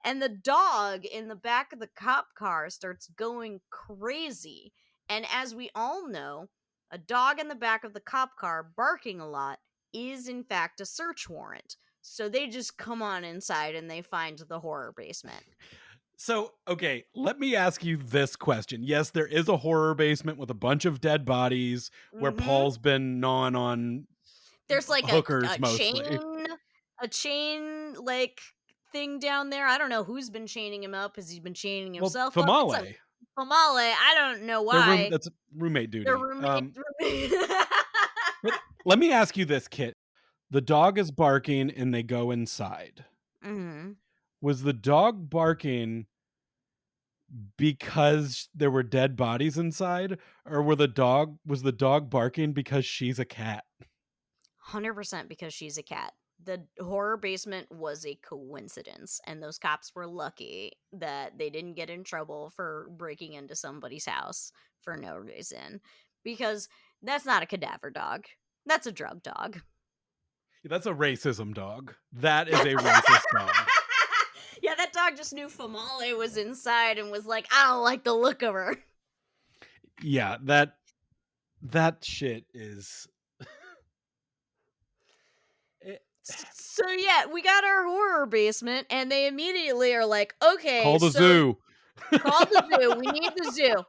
And the dog in the back of the cop car starts going crazy. And as we all know, a dog in the back of the cop car barking a lot is in fact a search warrant. So they just come on inside and they find the horror basement. So, okay, let me ask you this question. Yes, there is a horror basement with a bunch of dead bodies where Mhm. Paul's been gnawing on There's like hookers a mostly. chain like thing down there. I don't know who's been chaining him up. Has he been chaining Well, himself up? It's a Famale. famale. I don't know why. That's roommate They're duty. roommate. But let me ask you this, Kit. The dog is barking and they go inside. Mhm. Was the dog barking because there were dead bodies inside, or was the dog barking because she's a cat? 100% because she's a cat. The horror basement was a coincidence, and those cops were lucky that they didn't get in trouble for breaking into somebody's house for no reason. Because that's not a cadaver dog. That's a drug dog. That's a racism dog. That is a racist dog. Yeah, that dog just knew Famale was inside and was like, "I don't like the look of her." Yeah, that shit is it, So yeah, we got our horror basement, and they immediately are like, "Okay, call the so zoo. call the zoo. We need the zoo."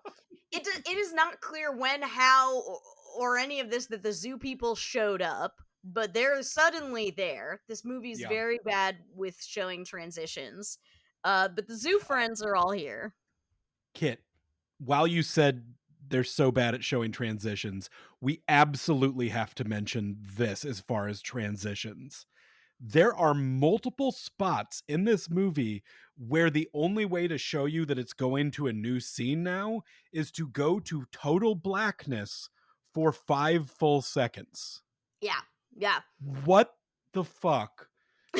It is not clear when, how, or any of this that the zoo people showed up, but they're suddenly there. This movie's Yeah. very bad with showing transitions. But the zoo friends are all here. Kit, while you said they're so bad at showing transitions, we absolutely have to mention this as far as transitions. There are multiple spots in this movie where the only way to show you that it's going to a new scene now is to go to total blackness for 5 full seconds. Yeah, yeah. What the fuck?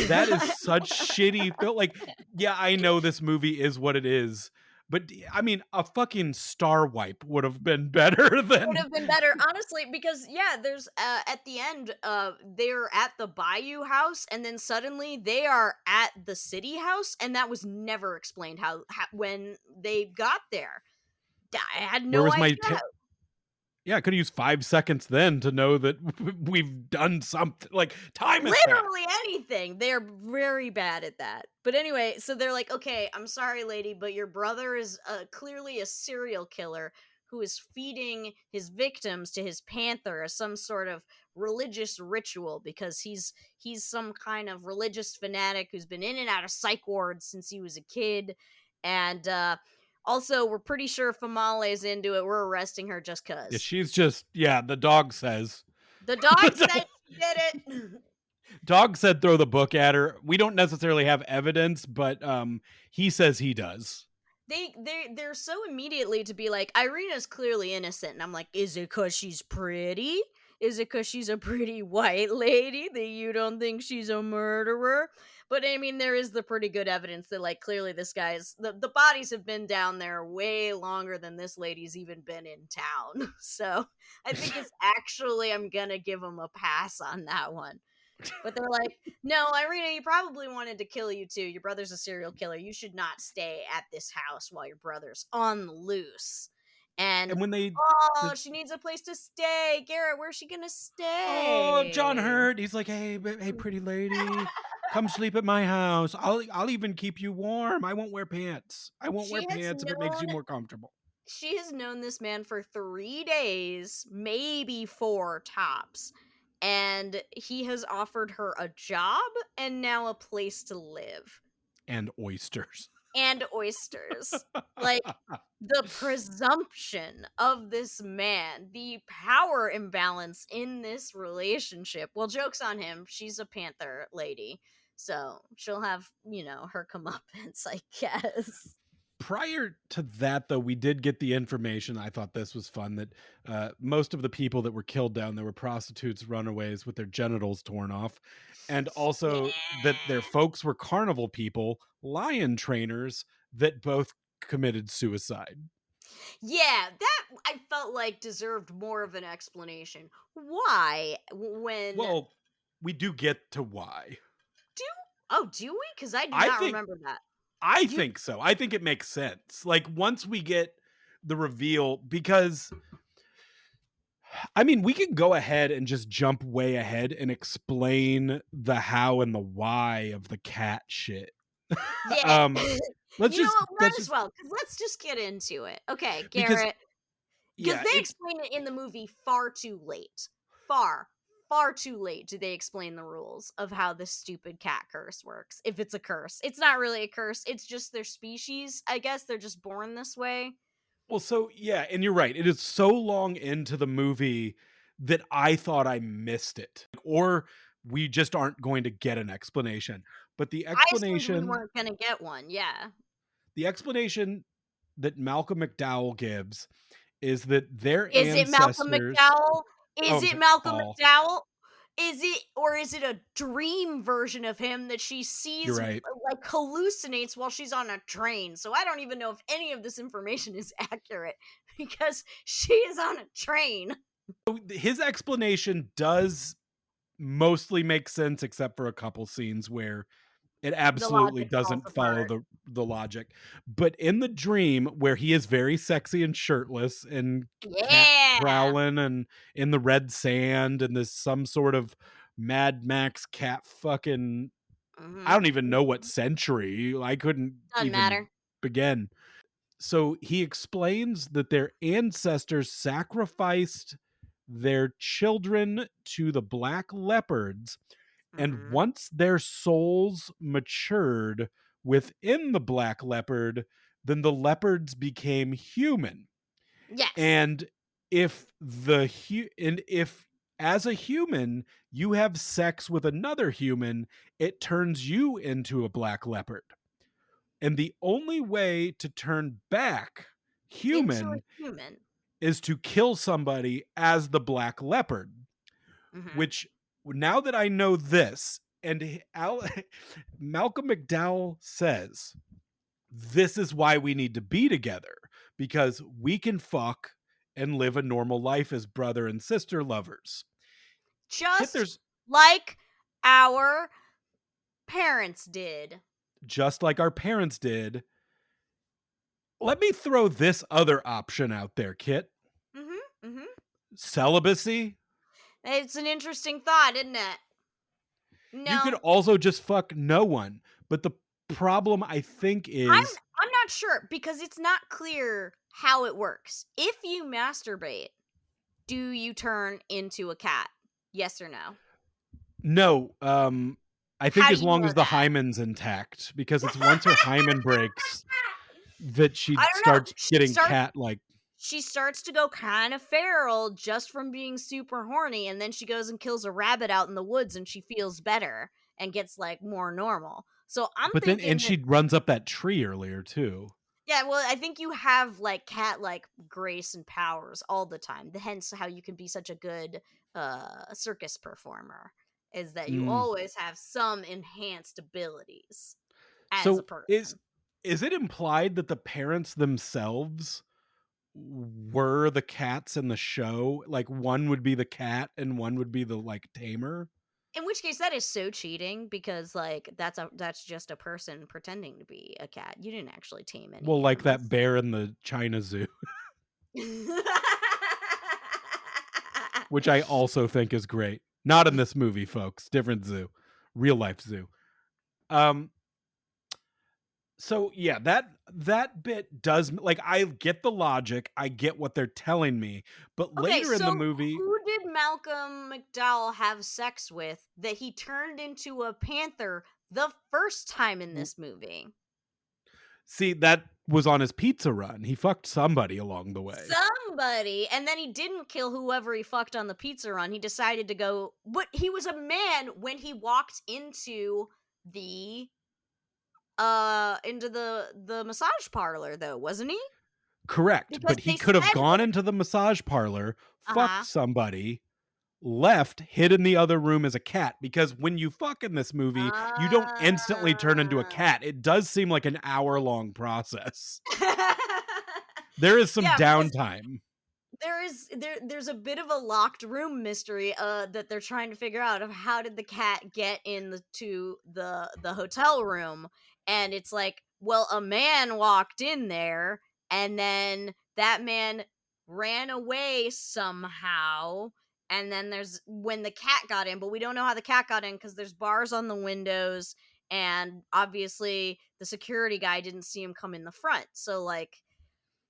That is such shitty feel like, yeah, I know this movie is what it is, but I mean, a fucking star wipe would have been better Would than have been better, honestly, because yeah, there's at the end, they're at the Bayou house, and then suddenly they are at the city house, and that was never explained how when they got there. I had where no was idea. my yeah, I could have used 5 seconds then to know that we've done something. Like, time has passed. Literally anything. They're very bad at that. But anyway, so they're like, "Okay, I'm sorry, lady, but your brother is clearly a serial killer who is feeding his victims to his panther as some sort of religious ritual because he's some kind of religious fanatic who's been in and out of psych wards since he was a kid, and also we're pretty sure Famale's into it. We're arresting her just Yeah, cuz." she's just yeah, the dog says. The dog The said she did it. dog said throw the book at her. We don't necessarily have evidence, but he says he does. They're so immediately to be like, Irina's clearly innocent, and I'm like, is it because she's pretty? Is it because she's a pretty white lady that you don't think she's a murderer? But I mean, there is the pretty good evidence that like clearly this guy's the bodies have been down there way longer than this lady's even been in town. So I think it's actually I'm gonna give him a pass on that one. But they're like, "No, Irina, he probably wanted to kill you too. Your brother's a serial killer. You should not stay at this house while your brother's on the loose." And And when they oh, the she needs a place to stay. Garrett, where's she gonna oh, John stay? Hurt, he's like, "Hey, hey, pretty lady, come sleep at my house. I'll even keep you warm. I won't wear pants. I won't wear She has pants if it makes known you more comfortable." she has known this man for 3 days, maybe 4 tops. and he has offered her a job and now a place to live And oysters. and oysters. Like, the presumption of this man, the power imbalance in this relationship. Well, joke's on him. She's a panther lady. So she'll have, her comeuppance, I guess. Prior to that, though, we did get the information. I thought this was fun that most of the people that were killed down there were prostitutes, runaways with their genitals torn off, and also that their Yeah. folks were carnival people, lion trainers that both committed suicide. Yeah, that I felt like deserved more of an explanation. Why? When Well, we do get to why. do Oh, do we? Because I do I not think remember that. I You think so. I think it makes sense. Like once we get the reveal, because I mean, we can go ahead and just jump way ahead and explain the how and the why of the cat shit. Yeah. um, let's You know just what? Might let's as just well, because let's just get into it. Okay, because Garrett. Because yeah, they it explain it in the movie far too late. Far, far too late do they explain the rules of how this stupid cat curse works. If it's a curse, it's not really a curse. It's just their species. I guess they're just born this way. well, so yeah, and you're right. It is so long into the movie that I thought I missed it, or we just aren't going to get an explanation. But I assumed we weren't gonna get one. Yeah. the explanation that Malcolm McDowell gives is that their Is it Malcolm ancestors. McDowell? Oh, Is I'm it sorry, Malcolm Paul. McDowell? Is it a dream version of him that she You're sees, right. like, hallucinates while she's on a train? So I don't even know if any of this information is accurate because she is on a train. His explanation does mostly make sense, except for a couple scenes where it The absolutely logic falls doesn't follow apart. the logic. But in the dream where he is very sexy and shirtless and cat Yeah. prowling and in the red sand and there's some sort of Mad Max cat fucking, I don't Mhm. even know what Mhm. century. I couldn't Doesn't even matter. begin. So he explains that their ancestors sacrificed their children to the black leopards, and Mhm. once their souls matured within the black leopard, then the leopards became human. Yes. And if as a human you have sex with another human, it turns you into a black leopard. And the only way to turn back Into a human human. is to kill somebody as the black leopard, Mhm. which now that I know this, and Malcolm McDowell says, this is why we need to be together, because we can fuck and live a normal life as brother and sister lovers. Kit, Just there's like our parents did. just like our parents did. Let me throw this other option out there, Kit. Mhm. Mhm. Celibacy. It's an interesting thought, isn't it? You could No, also just fuck no one. But the problem, I think, I'm is I'm not sure because it's not clear how it works. If you masturbate, do you turn into a cat? Yes or no? no. I think How do as you long know as the that? hymen's intact, because it's once her hymen breaks that she I don't know. starts getting cat like. She starts to go kind of feral just from being super horny, and then she goes and kills a rabbit out in the woods and she feels better and gets like more normal. So I'm But then, and thinking that. she runs up that tree earlier too. Yeah, well, I think you have like cat like grace and powers all the time. Hence how you can be such a good circus performer is that you Mm. always have some enhanced abilities as a So person. is it implied that the parents themselves were the cats in the show? Like one would be the cat and one would be the like tamer? In which case that is so cheating because like that's just a person pretending to be a cat. You didn't actually tame any Well, like that animals. bear in the China Zoo, which I also think is great. Not in this movie, folks. Different zoo, real life zoo. Um. So yeah, that bit does like I get the logic, I get what they're telling me, but Okay, later in the so movie, who did Malcolm McDowell have sex with that he turned into a panther the first time in this movie? See, that was on his pizza run. He fucked somebody along the way. Somebody, and then he didn't kill whoever he fucked on the pizza run. He decided to go, but he was a man when he walked the into the massage parlor though, wasn't he? Correct, Because but he they could have said gone when into the massage parlor, fucked uh-huh. somebody, left, hid in the other room as a cat, because when you fuck in this movie, you don't instantly turn into a Ah. cat. It does seem like an hour-long process. There is some Yeah, because downtime. there's a bit of a locked room mystery that they're trying to figure out of how did the cat get in to the hotel room, and it's like, well, a man walked in there and then that man ran away somehow, and then there's when the cat got in, but we don't know how the cat got in because there's bars on the windows, and obviously the security guy didn't see him come in the front, so like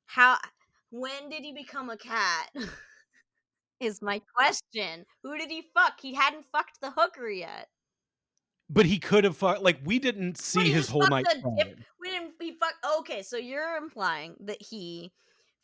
how when did he become a cat? Is my question. Who did he fuck? He hadn't fucked the hooker yet. But he could have fucked, like, we didn't But see he his just whole fucked night a dip prior. we didn't he fuck okay, so you're implying that he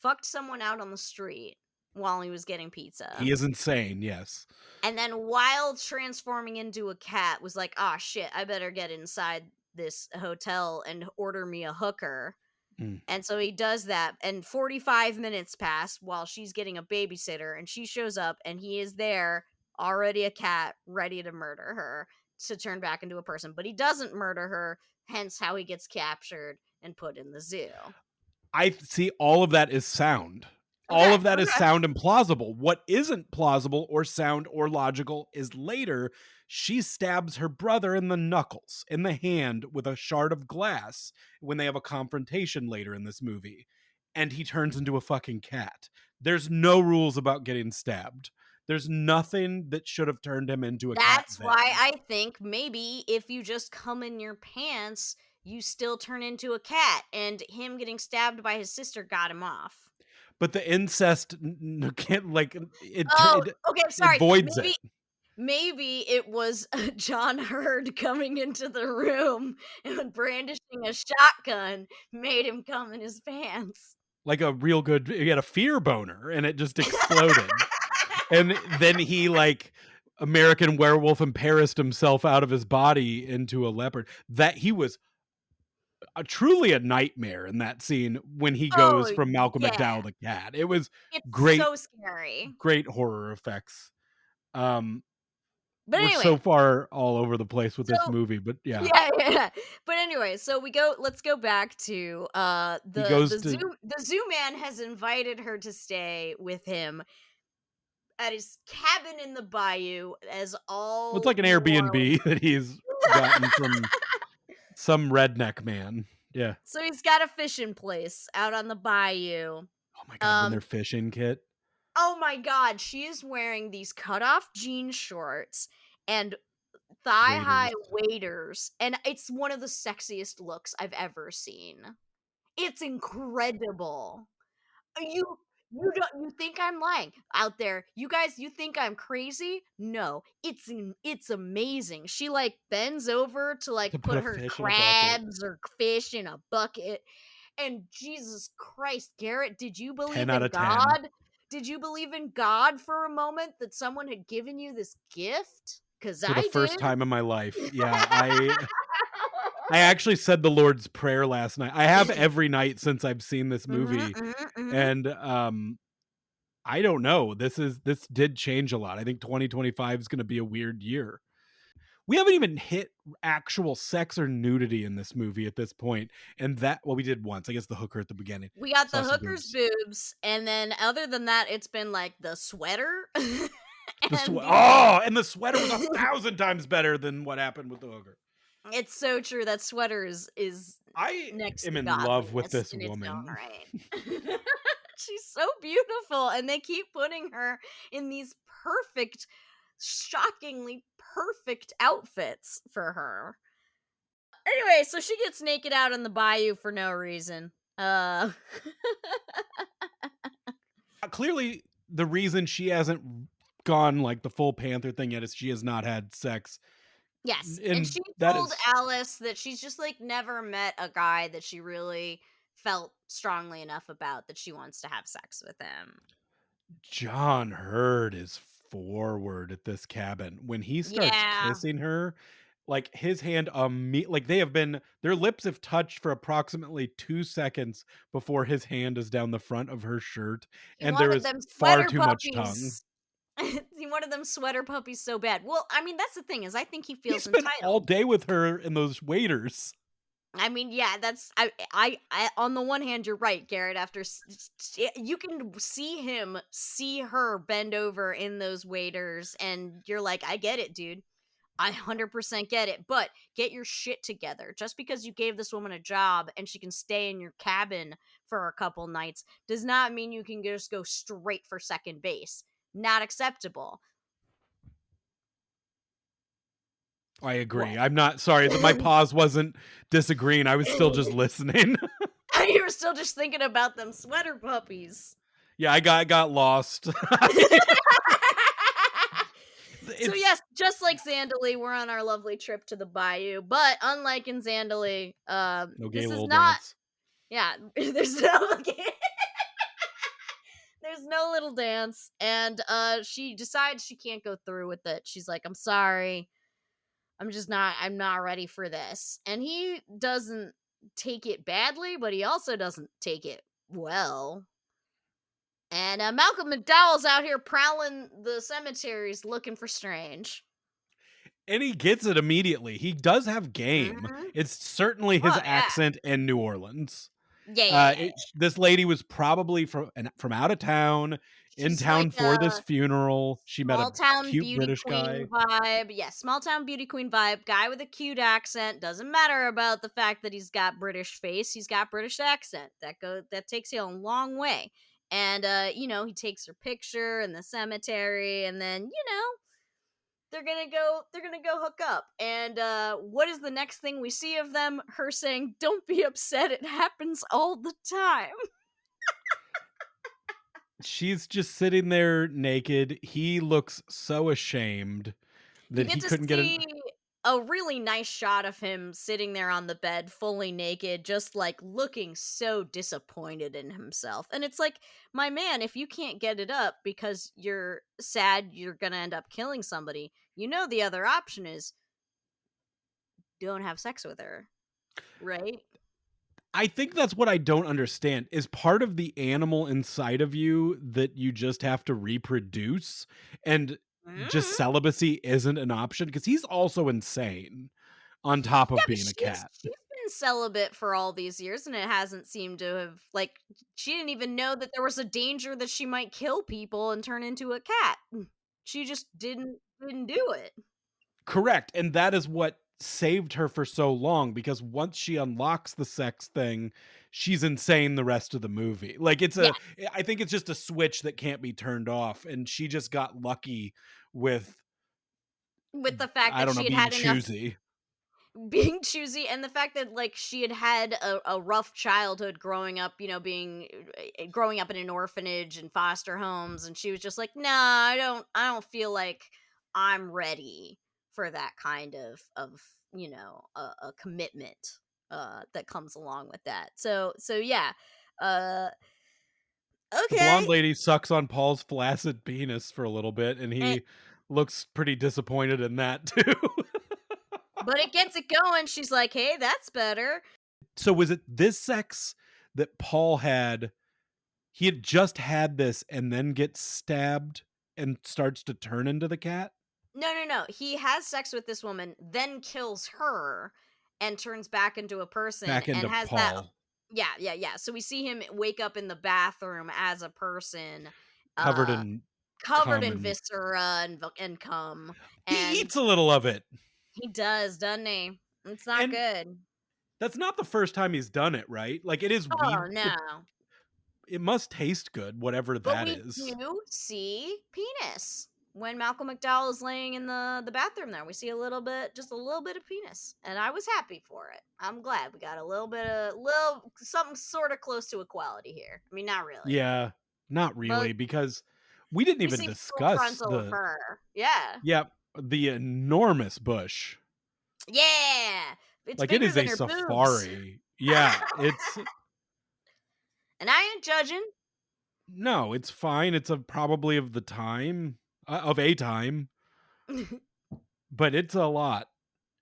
fucked someone out on the street while he was getting pizza, He is insane, yes. and then while transforming into a cat was like, "Ah, shit, I better get inside this hotel and order me a hooker." Mm. And so he does that, and 45 minutes pass while she's getting a babysitter, and she shows up, and he is there, already a cat, ready to murder her to turn back into a person. But he doesn't murder her, hence how he gets captured and put in the zoo. I see, all of that is sound. All Okay, of that is okay. sound and plausible. What isn't plausible or sound or logical is later she stabs her brother in the knuckles, in the hand with a shard of glass when they have a confrontation later in this movie, and he turns into a fucking cat. There's no rules about getting stabbed. There's nothing that should have turned him into a cat That's why then. I think maybe if you just come in your pants, you still turn into a cat, and him getting stabbed by his sister got him off. But the incest can't, like, Oh, okay, I'm it sorry. voids Maybe it. Maybe it was John Hurd coming into the room and brandishing a shotgun made him come in his pants. Like a real good, he had a fear boner and it just exploded. And then he, like, American Werewolf and Paris himself out of his body into a leopard. That he was truly a nightmare in that scene when he Oh, goes from Malcolm yeah. McDowell to cat. It was It's great, so scary. great horror effects. Um, But we're so anyway, far all over the place with this so movie, but yeah, yeah, yeah. But anyway, so let's go back to he goes the to, zoo man has invited her to stay with him at his cabin in the bayou as it's all like an New Orleans. Airbnb that he's gotten from some redneck man. Yeah. So he's got a fishing place out on the bayou. Oh my god, when Um they're fishing, Kit. Oh my god, she is wearing these cut-off jean shorts and thigh-high Waiters. waders, and it's one of the sexiest looks I've ever seen. It's incredible. You think I'm lying out there. You guys, you think I'm crazy? No, it's amazing. She like bends over to like To put put a her fish in a bucket. crabs or fish in a bucket. And Jesus Christ, Garrett, did you 10 believe out in of 10. God? Did you believe in God for a moment that someone had given you this gift? Cuz For the I first did. time in my life. Yeah, I actually said the Lord's Prayer last night. I have every night since I've seen this Mhm, movie, mhm, mhm. and, I don't know. This did change a lot. I think 2025 is gonna be a weird year. We haven't even hit actual sex or nudity in this movie at this point, and that, well, we did once. I guess the hooker at the beginning. We got Saw the some hooker's boobs. boobs, and then other than that, it's been like the sweater and And the sweater was 1,000 times better than what happened with the hooker. it's so true. That sweater is I next am to in love with godliness this in its own woman. right. She's so beautiful, and they keep putting her in these perfect, shockingly perfect outfits for her. Anyway, so she gets naked out in the bayou for no reason. Uh Clearly, the reason she hasn't gone like the full Panther thing yet. Is she has not had sex, Yes, and and she that told is Alice that she's just, like, never met a guy that she really felt strongly enough about that she wants to have sex with him. John Hurd is forward at this cabin. When he starts Yeah. kissing her, like his hand like they have been their lips have touched for approximately 2 seconds before his hand is down the front of her shirt, He and there wanted is them far sweater too much tongue. puppies. He wanted them sweater puppies so bad. Well, I mean, that's the thing is I think he He feels spent all entitled. day with her and those waiters. I mean, yeah, that's I on the one hand, you're right, Garrett. After you can see him see her bend over in those waiters, and you're like, I get it, dude. I 100% get it. But get your shit together. Just because you gave this woman a job and she can stay in your cabin for a couple nights does not mean you can just go straight for second base. Not acceptable. I agree. What? I'm not sorry that my pause wasn't disagreeing. I was still just listening. You were still just thinking about them sweater puppies. Yeah, I got lost. So It's yes, just like Zandali, we're on our lovely trip to the bayou. But unlike in Zandali, no gay this is little not. dance. Yeah, there's no there's no little dance, and she decides she can't go through with it. She's like, "I'm sorry, I'm not ready for this." And he doesn't take it badly, but he also doesn't take it well. And Malcolm McDowell's out here prowling the cemeteries looking for Strange. And he gets it immediately. He does have game. Mhm. It's certainly his Oh yeah, accent in New Orleans. yeah, yeah, yeah. This lady was probably from out of town, in She's like town for this a funeral. She met a small town cute beauty British queen guy. vibe. Yeah, small town beauty queen vibe. Guy with a cute accent. Doesn't matter about the fact that he's got British face. He's got British accent. That takes you a long way. And he takes her picture in the cemetery, and then they're gonna go hook up. And what is the next thing we see of them? Her saying, "Don't be upset. It happens all the time." She's just sitting there naked. He looks so ashamed You that get he to couldn't get an see a really nice shot of him sitting there on the bed, fully naked, just like looking so disappointed in himself. And it's like, my man, if you can't get it up because you're sad you're gonna end up killing somebody, the other option is don't have sex with her, right? I think that's what I don't understand. Is part of the animal inside of you that you just have to reproduce and just Mhm. celibacy isn't an option? Because he's also insane on top Yeah, of but being a she's cat. she's been celibate for all these years, and it hasn't seemed to have like she didn't even know that there was a danger that she might kill people and turn into a cat. She just didn't do it. Correct. And that is what saved her for so long because once she unlocks the sex thing, she's insane the rest of the movie. Like Yeah, I think it's just a switch that can't be turned off. And she just got lucky with, with the fact I that don't know, she had being had enough choosy. being choosy, and the fact that like she had had a rough childhood growing up, being growing up in an orphanage and foster homes, and she was just like, nah, I don't feel like I'm ready for that kind of a commitment that comes along with that. So yeah. uh The okay. blonde lady sucks on Paul's flaccid penis for a little bit, and Eh, he looks pretty disappointed in that too. but it gets it going. She's like, hey, that's better. So was it this sex that Paul had? He had just had this and then gets stabbed and starts to turn into the cat? No, no, no. He has sex with this woman, then kills her and turns back into a person Back and into has that. Paul, Yeah, yeah, yeah. So we see him wake up in the bathroom as a person, covered uh in covered cum, in and viscera and cum, he and eats a little of it. he does, doesn't he? It's not And good. that's not the first time he's done it, right? Like, it is Oh, weed no. it must taste good, whatever But that we is. do see penis. When Malcolm McDowell is laying in the bathroom there, we see a little bit, just a little bit of penis. And I was happy for it. I'm glad we got a little bit of something sort of close to equality here. I mean, not really. Yeah, not But really, because We didn't We even see full discuss frontal of the her. Yeah. yep, the enormous bush. Yeah. It's Like, it bigger is than a her boobs. safari. Yeah, it's And I ain't judging. no, it's fine. It's a probably of the time, of a time, but it's a lot.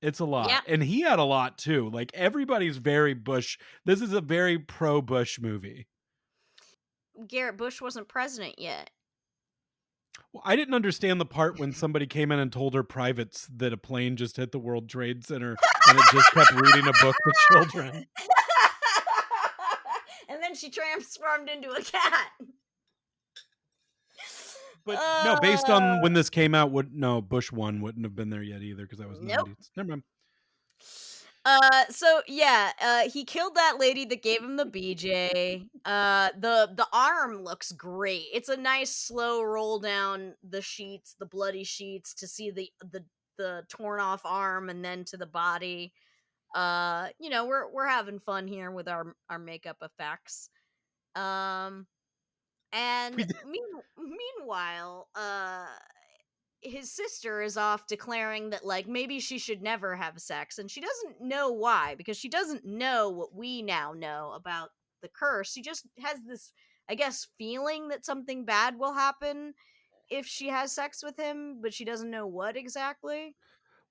It's a lot. Yeah. And he had a lot too. Like, everybody's very Bush. This is a very pro Bush movie. Garrett Bush wasn't president yet. Well, I didn't understand the part when somebody came in and told her privates that a plane just hit the World Trade Center and it just kept reading a book to children. And then she transformed into a cat. But no, based Uh, on when this came out, would no Bush one wouldn't have been there yet either because that was nope. 90s. Never mind. So yeah, he killed that lady that gave him the BJ. The arm looks great. It's a nice slow roll down the sheets, the bloody sheets to see the torn off arm and then to the body. We're having fun here with our makeup effects. Um We and did- meanwhile, his sister is off declaring that like maybe she should never have sex, and she doesn't know why, because she doesn't know what we now know about the curse. She just has this, I guess, feeling that something bad will happen if she has sex with him, but she doesn't know what exactly.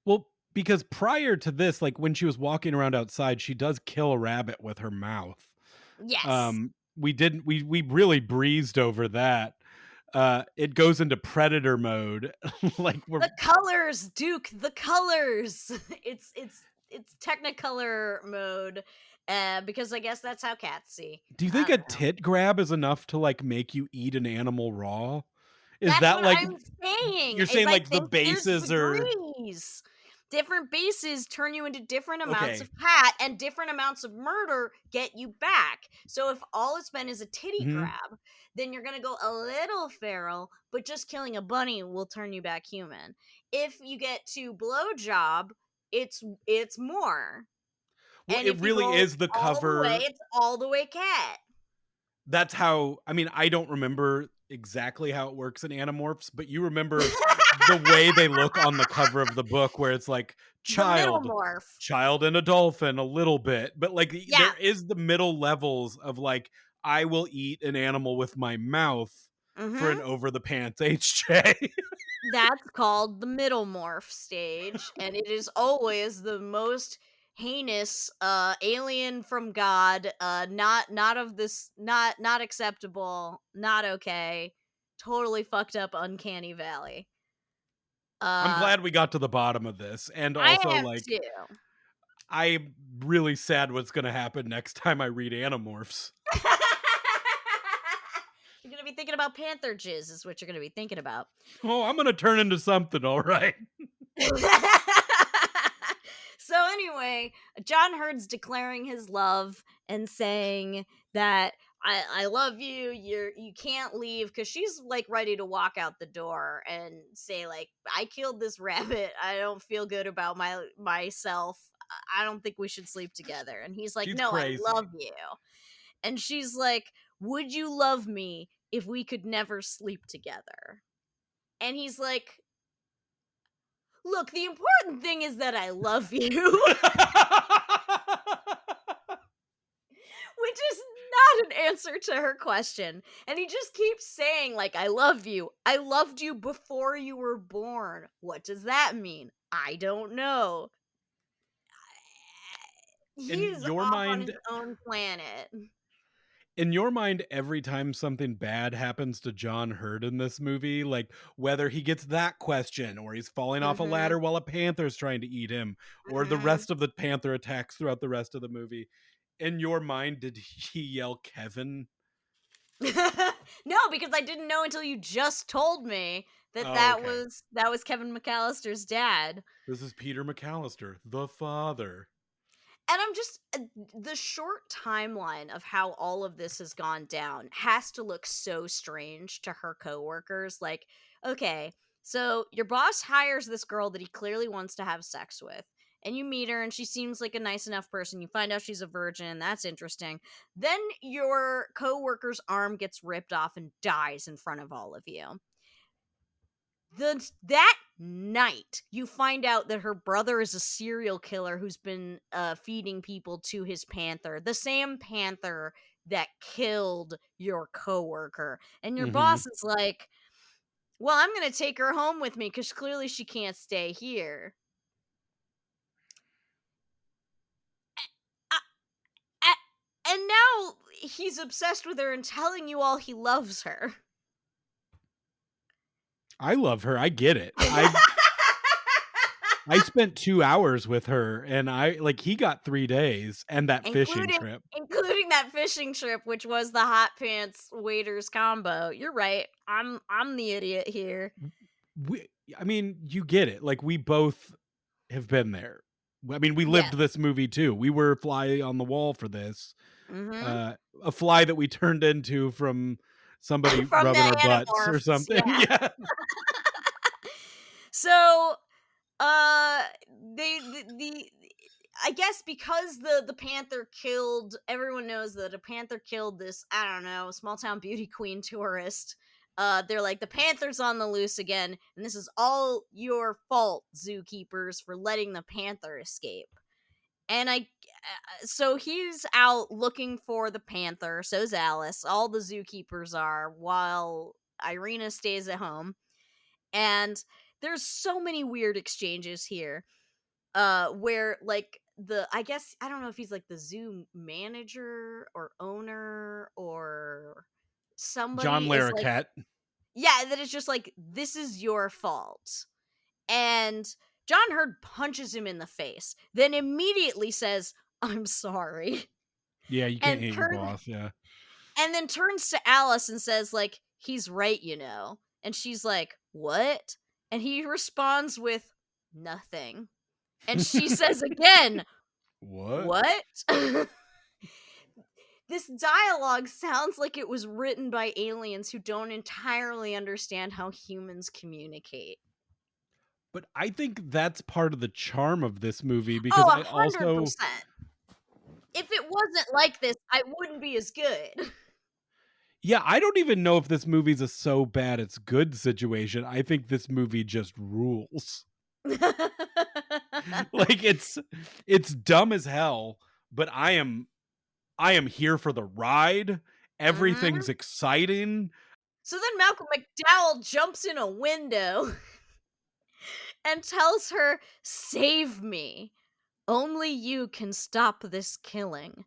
well, because prior to this, like when she was walking around outside, she does kill a rabbit with her mouth. Yes. We didn't we really breezed over that. It goes into predator mode. Like we're The colors, Duke, the colors. It's technicolor mode. Because I guess that's how cats see. do you I think a don't know. tit grab is enough to like make you eat an animal raw? Is That's that what like I'm saying, you're is saying I like the think there's bases are degrees. Different bases turn you into different amounts okay. of cat, and different amounts of murder get you back. So if all it's been is a titty Mhm. grab, then you're gonna go a little feral, but just killing a bunny will turn you back human. If you get to blowjob, it's more. Well, And it if you really go is the all the way, cover. it's all the way cat. That's how I mean, I don't remember exactly how it works in Animorphs, but you remember the way they look on the cover of the book where it's like The middle child, morph. child and a dolphin a little bit, but like Yeah. there is the middle levels of like I will eat an animal with my mouth for Mm-hmm. an over the pants HJ. That's called the middle morph stage, and it is always the most heinous alien from God, not of this, not acceptable, not okay, totally fucked up uncanny valley. I'm Uh glad we got to the bottom of this and I also am like too. I'm really sad what's going to happen next time I read Animorphs. You're gonna be thinking about panther jizz, is what you're gonna be thinking about. Oh, I'm going to turn into something, all right. So anyway, John Hurd's declaring his love and saying that I love you. You can't leave, because she's like ready to walk out the door and say like, I killed this rabbit. I don't feel good about myself. I don't think we should sleep together. And he's like, She's no, I love crazy. you. And she's like, would you love me if we could never sleep together? And he's like, look, the important thing is that I love you. Which is not an answer to her question. And he just keeps saying, like, I love you. I loved you before you were born. What does that mean? I don't know. in He's your off on his mind own planet. in your mind, every time something bad happens to John Hurt in this movie, like whether he gets that question or he's falling off a Mm-hmm. ladder while a panther's trying to eat him or the Mm-hmm. rest of the panther attacks throughout the rest of the movie, in your mind did he yell Kevin? No, because I didn't know until you just told me that Oh, okay. that was Kevin McAllister's dad. This is Peter McAllister, the father. And I'm just the short timeline of how all of this has gone down has to look so strange to her coworkers. Like, okay, so your boss hires this girl that he clearly wants to have sex with, and you meet her, and she seems like a nice enough person. You find out she's a virgin. That's interesting. Then your coworker's arm gets ripped off and dies in front of all of you. That night, you find out that her brother is a serial killer who's been feeding people to his panther, the same panther that killed your coworker. And your Mm-hmm. boss is like, "Well, I'm gonna take her home with me because clearly she can't stay here." And now he's obsessed with her and telling you all he loves her. I love her. I get it. I spent 2 hours with her, and he got 3 days and that fishing including trip. including that fishing trip, which was the hot pants waiters combo. You're right. I'm the idiot here. We I mean, you get it. Like, we both have been there. I mean, we Yeah. lived this movie too. We were a fly on the wall for this. Mm-hmm. Uh, a fly that we turned into from somebody From rubbing the our butts or Animorphs, something. yeah. Yeah. So, uh, the I guess because the panther killed, everyone knows that a panther killed this, I don't know, small town beauty queen tourist. They're like, the panther's on the loose again, and this is all your fault, zookeepers, for letting the panther escape. And so he's out looking for the panther. So's Alice. All the zookeepers are, while Irina stays at home. And there's so many weird exchanges here, where like the I guess I don't know if he's like the zoo manager or owner or John somebody is like, Larroquette. yeah, that is just like, this is your fault. And John Hurd punches him in the face, then immediately says, "I'm sorry." Yeah, you can't and hate your turn boss. Yeah. and then turns to Alice and says, like, "He's right, you know." And she's like, "What?" And he responds with, "Nothing." And she says again, What? "What?" This dialogue sounds like it was written by aliens who don't entirely understand how humans communicate. But I think that's part of the charm of this movie Oh, because I also 100%. If it wasn't like this, I wouldn't be as good. yeah, I don't even know if this movie's a so bad it's good situation. I think this movie just rules. Like it's dumb as hell, but I am here for the ride. Mhm. Everything's exciting. So then Malcolm McDowell jumps in a window and tells her, "Save me. Only you can stop this killing.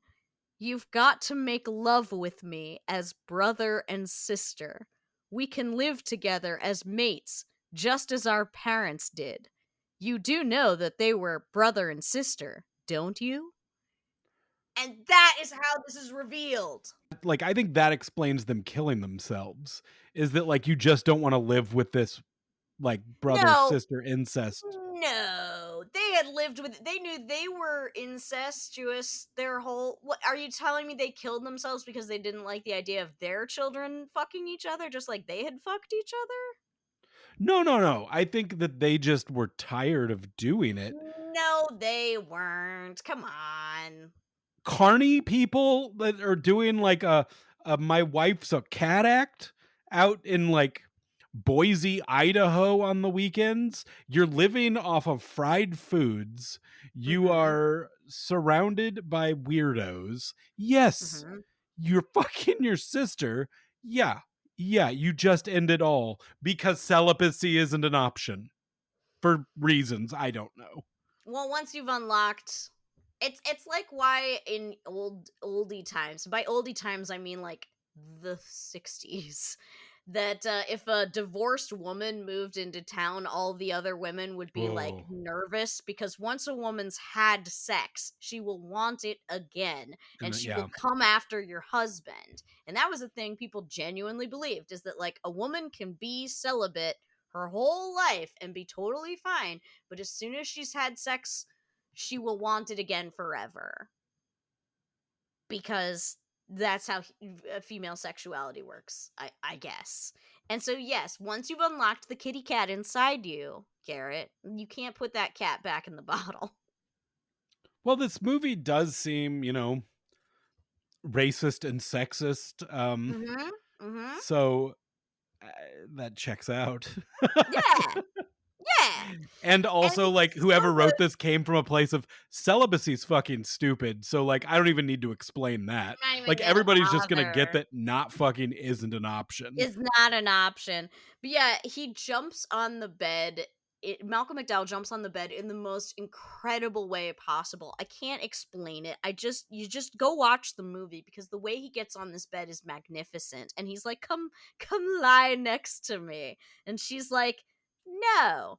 You've got to make love with me as brother and sister. We can live together as mates, just as our parents did. You do know that they were brother and sister, don't you?" And that is how this is revealed. Like I think that explains them killing themselves. Is that like you just don't want to live with this like brother No, sister incest. no. They had lived with, they knew they were incestuous their whole, what are you telling me, they killed themselves because they didn't like the idea of their children fucking each other just like they had fucked each other? No, no, no. I think that they just were tired of doing it. No, they weren't. Come on. Carny people that are doing like a my wife's a cat act out in like Boise, Idaho on the weekends. You're living off of fried foods. You Mhm. are surrounded by weirdos. Yes, Mhm. you're fucking your sister. Yeah. Yeah, you just end it all because celibacy isn't an option for reasons I don't know. Well, once you've unlocked, it's like why in oldie times. By oldie times I mean like the 60s. That if a divorced woman moved into town, all the other women would be like Whoa. nervous because once a woman's had sex, she will want it again And and she yeah. will come after your husband. And that was a thing people genuinely believed, is that like a woman can be celibate her whole life and be totally fine, but as soon as she's had sex, she will want it again forever. Because that's how female sexuality works, I guess. And so, yes, once you've unlocked the kitty cat inside you, Garrett, you can't put that cat back in the bottle. Well, this movie does seem, racist and sexist. Mhm. Mhm. So uh, that checks out. Yeah. Yeah. And And also, like, it's so whoever good. wrote this came from a place of celibacy's fucking stupid. So, like, I don't even need to explain that. I'm not even Like, gonna everybody's just gonna get bother. that not fucking isn't an option. Is not an option. But yeah, he jumps on the bed. Malcolm McDowell jumps on the bed in the most incredible way possible. I can't explain it. You just go watch the movie because the way he gets on this bed is magnificent. And he's like, come lie next to me." And she's like, "No."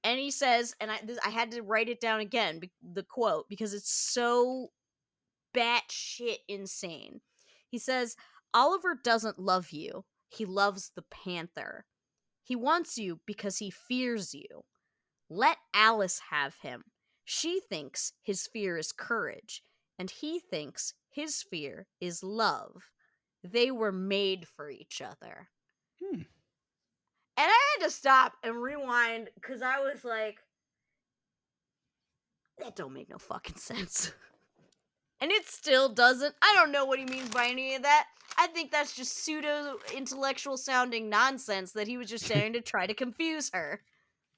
And he says, and I had to write it down again, the quote, because it's so batshit insane. He says, "Oliver doesn't love you. He loves the panther. He wants you because he fears you. Let Alice have him. She thinks his fear is courage, and he thinks his fear is love. They were made for each other." Hmm. And I had to stop and rewind because I was like, that don't make no fucking sense. And it still doesn't. I don't know what he means by any of that. I think that's just pseudo intellectual sounding nonsense that he was just saying to try to confuse her.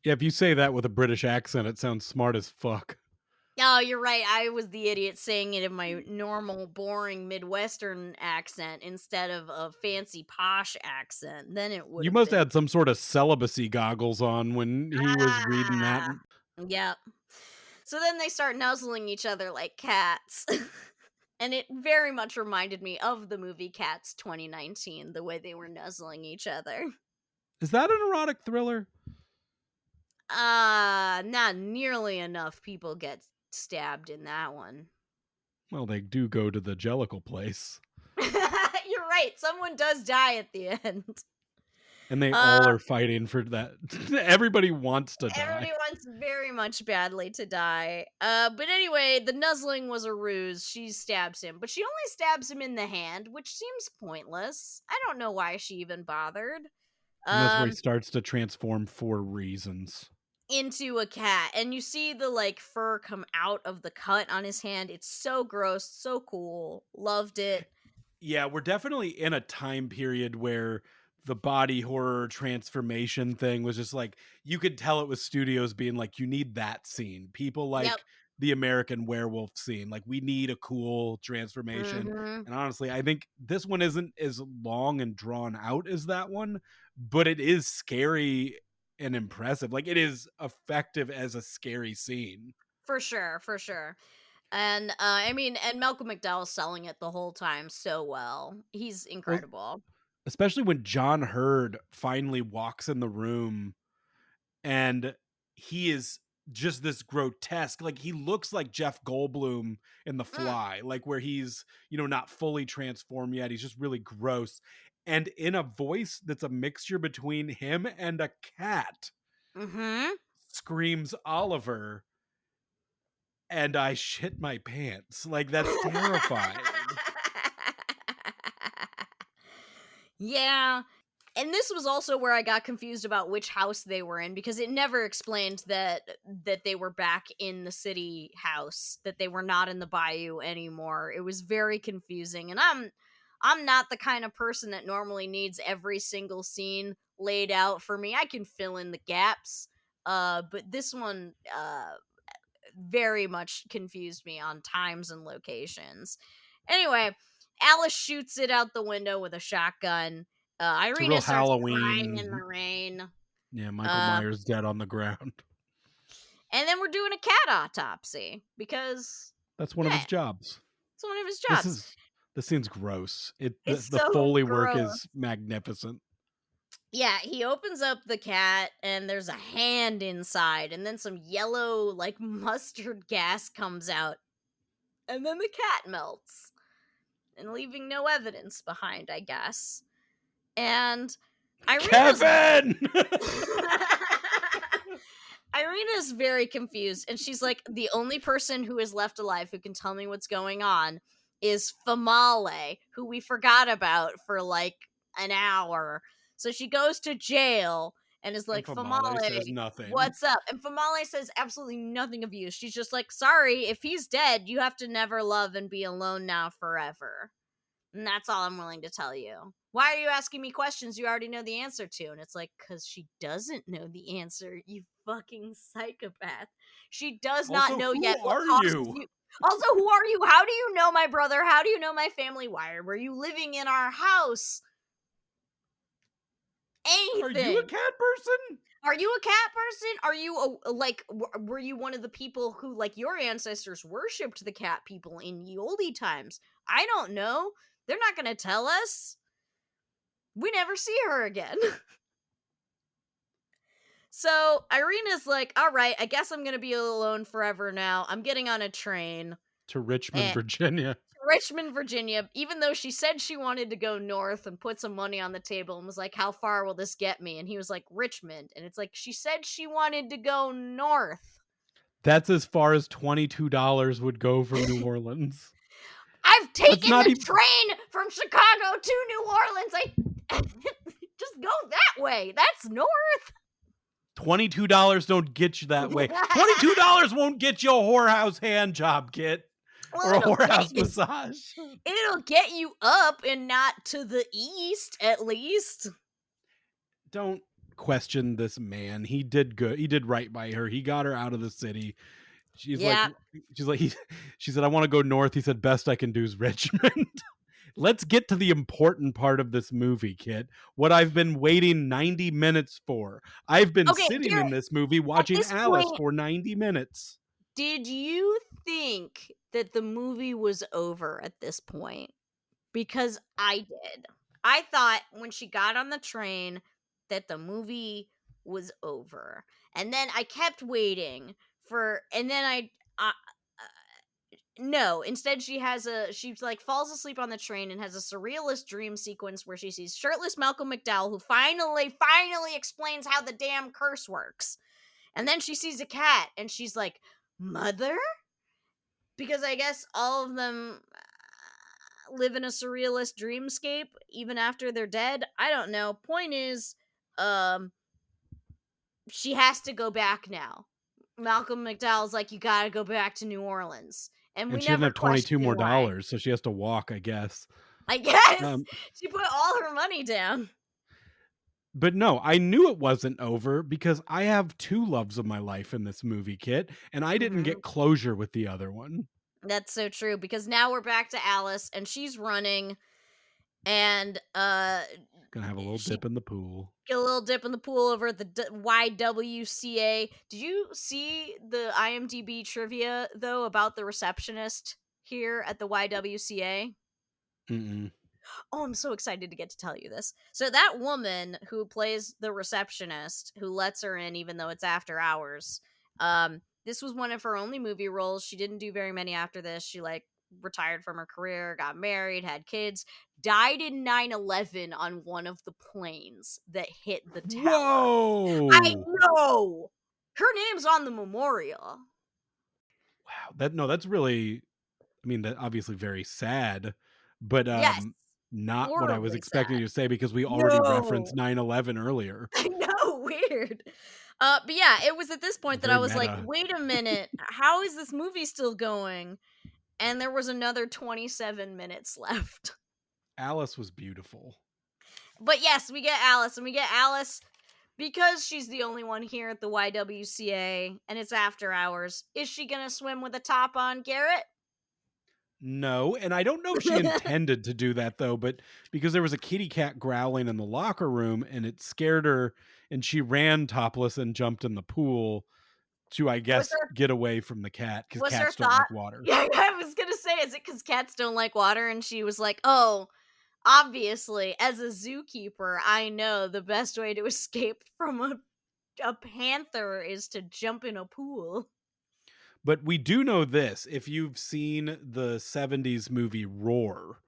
Yeah, if you say that with a British accent, it sounds smart as fuck. Oh, you're right. I was the idiot saying it in my normal, boring Midwestern accent instead of a fancy, posh accent. Then it would You have must have been. had some sort of celibacy goggles on when he was reading that. Ah! Yep. So then they start nuzzling each other like cats. And it very much reminded me of the movie Cats 2019, the way they were nuzzling each other. Is that an erotic thriller? Not nearly enough people get stabbed in that one. Well, they do go to the Jellicle place, You're right. Someone does die at the end. and they Uh, all are fighting for that. Everybody wants to die. Everybody wants very much badly to die. But anyway, the nuzzling was a ruse. She stabs him, but she only stabs him in the hand, which seems pointless. I don't know why she even bothered. And that's where he Um, starts to transform for reasons. into a cat, and you see the like fur come out of the cut on his hand. It's so gross, so cool. Loved it. Yeah, we're definitely in a time period where the body horror transformation thing was just like you could tell it was studios being like, you need that scene. People Yep. like the American werewolf scene. Like, we need a cool transformation. Mm-hmm. And honestly, I think this one isn't as long and drawn out as that one, but it is scary and impressive. Like, it is effective as a scary scene. For sure, for sure. And I mean, and Malcolm McDowell's selling it the whole time so well. He's Well, incredible. especially when John Hurd finally walks in the room and he is just this grotesque, like, he looks like Jeff Goldblum in The Mm, Fly, like, where he's, not fully transformed yet. He's just really gross, and in a voice that's a mixture between him and a cat, mm-hmm. screams Oliver, and I shit my pants. Like, that's terrifying. Yeah. And this was also where I got confused about which house they were in because it never explained that they were back in the city house, that they were not in the bayou anymore. It was very confusing, and I'm not the kind of person that normally needs every single scene laid out for me. I can fill in the gaps. But this one very much confused me on times and locations. Anyway, Alice shoots it out the window with a shotgun. It's a real Irina starts crying in Halloween. the rain. Yeah, Michael Uh, Myers dead on the ground. and then we're doing a cat autopsy because, That's one of yeah, his jobs. it's one of his This jobs. is this scene's gross. The It's the so Foley work gross. is magnificent. Yeah, he opens up the cat and there's a hand inside, and then some yellow, like mustard gas comes out, and then the cat melts, and leaving no evidence behind, I guess. And Irina's Kevin! Irina's very confused, and she's like, the only person who is left alive who can tell me what's going on is Famale, who we forgot about for like an hour. So she goes to jail, and is And like, Famale says Famale, nothing. what's up? And Famale says absolutely nothing of use. She's just like, sorry, if he's dead, you have to never love and be alone now forever. And that's all I'm willing to tell you. Why are you asking me questions you already know the answer to? And it's like, because she doesn't know the answer, you fucking psychopath. She does not Also, know who yet what are causes you? you. Also, who are you? How do you know my brother? How do you know my family? Why were you living in our house? Are you a Anything. cat person? Are you a cat person? Are you were you one of the people who, like, your ancestors worshipped the cat people in ye olde times? I don't know. They're not going to tell us. We never see her again. So Irina's like, all right, I guess I'm going to be alone forever now. I'm getting on a train To Richmond, and Virginia. Richmond, Virginia, even though she said she wanted to go north and put some money on the table and was like, how far will this get me? And he was like, Richmond. And it's like, she said she wanted to go north. That's as far as $22 would go from New Orleans. I've That's taken not the even train from Chicago to New Orleans. I just go that way. That's north. $22 don't get you that way. $22 won't get you a whorehouse hand job, Kit, Well, or a whorehouse massage. it'll get you up and not to the east, at least. Don't question this man. He did good. He did right by her. He got her out of the city. She's like, Yeah. she's like, she said, I want to go north. He said, best I can do is Richmond. Let's get to the important part of this movie, Kit. What I've been waiting 90 minutes for. I've been Okay, sitting in Garrett, this movie at watching this Alice point, for 90 minutes. did you think that the movie was over at this point? Because I did. I thought when she got on the train that the movie was over. And then I kept waiting and then no, instead she's like falls asleep on the train and has a surrealist dream sequence where she sees shirtless Malcolm McDowell, who finally explains how the damn curse works. And then she sees a cat and she's like, Mother? Because I guess all of them live in a surrealist dreamscape even after they're dead. I don't know. Point is, um, she has to go back now. Malcolm McDowell's like, you gotta go back to New Orleans. And we And she didn't never have 22 question more why. dollars, so she has to walk, I guess. I guess Um, she put all her money down. but no, I knew it wasn't over because I have two loves of my life in this movie, Kit, and I didn't Mhm. get closure with the other one. That's so true because now we're back to Alice and she's running and Gonna have a little she dip in the pool. get a little dip in the pool over at the YWCA. Did you see the IMDb trivia though about the receptionist here at the YWCA? Mm-mm. Oh, I'm so excited to get to tell you this. So that woman who plays the receptionist who lets her in even though it's after hours, this was one of her only movie roles. She didn't do very many after this. She like retired from her career, got married, had kids, died in 9/11 on one of the planes that hit the tower. I Whoa! know. Her name's on the memorial. Wow, that's really, I mean, that obviously very sad, but Yes, not what I was horribly expecting sad. you to say because we already No. referenced 9/11 earlier. I know, weird. But yeah, it was at this point that I Very was like, meta. wait a minute, how is this movie still going? And there was another 27 minutes left. Alice was beautiful. But yes, we get Alice, and we get Alice because she's the only one here at the YWCA, and it's after hours. Is she gonna swim with a top on, Garrett? No, and I don't know if she intended to do that though, but because there was a kitty cat growling in the locker room and it scared her and she ran topless and jumped in the pool to, I was guess, her get away from the cat because was her cats don't thought? like water. Yeah, I was gonna say, is it because cats don't like water? And she was like, oh, obviously, as a zookeeper, I know the best way to escape from a panther is to jump in a pool. But we do know this: if you've seen the '70s movie Roar,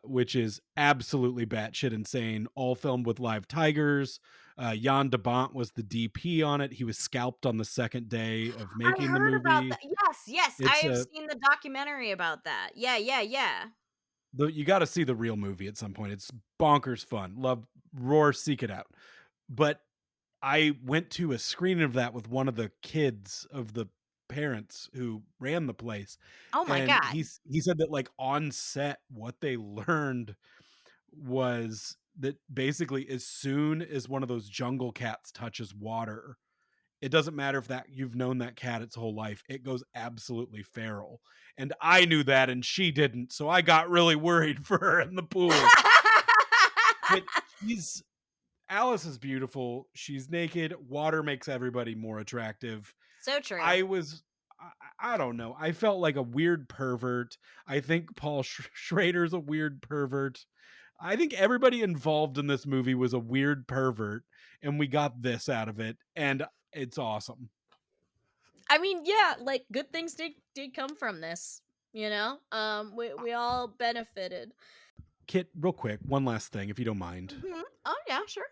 which is absolutely batshit insane, all filmed with live tigers. Jan de Bont was the DP on it. He was scalped on the second day of I making the heard about movie. that. Yes, yes, I It's have a seen the documentary about that. Yeah, yeah, yeah. You got to see the real movie at some point. It's bonkers fun. Love Roar, seek it out. But I went to a screening of that with one of the kids of the parents who ran the place, Oh my and god. he said that, like, on set, what they learned was that basically as soon as one of those jungle cats touches water, it doesn't matter if that you've known that cat its whole life, it goes absolutely feral, and I knew that and she didn't, so I got really worried for her in the pool. But she's Alice is beautiful, she's naked, water makes everybody more attractive. So true. I was I don't know, I felt like a weird pervert. I think Paul Schrader's a weird pervert. I think everybody involved in this movie was a weird pervert, and we got this out of it, and it's awesome. I mean, yeah, like good things did come from this, you know? We all benefited. Kit, real quick, one last thing, if you don't mind. Mhm. Oh yeah, sure.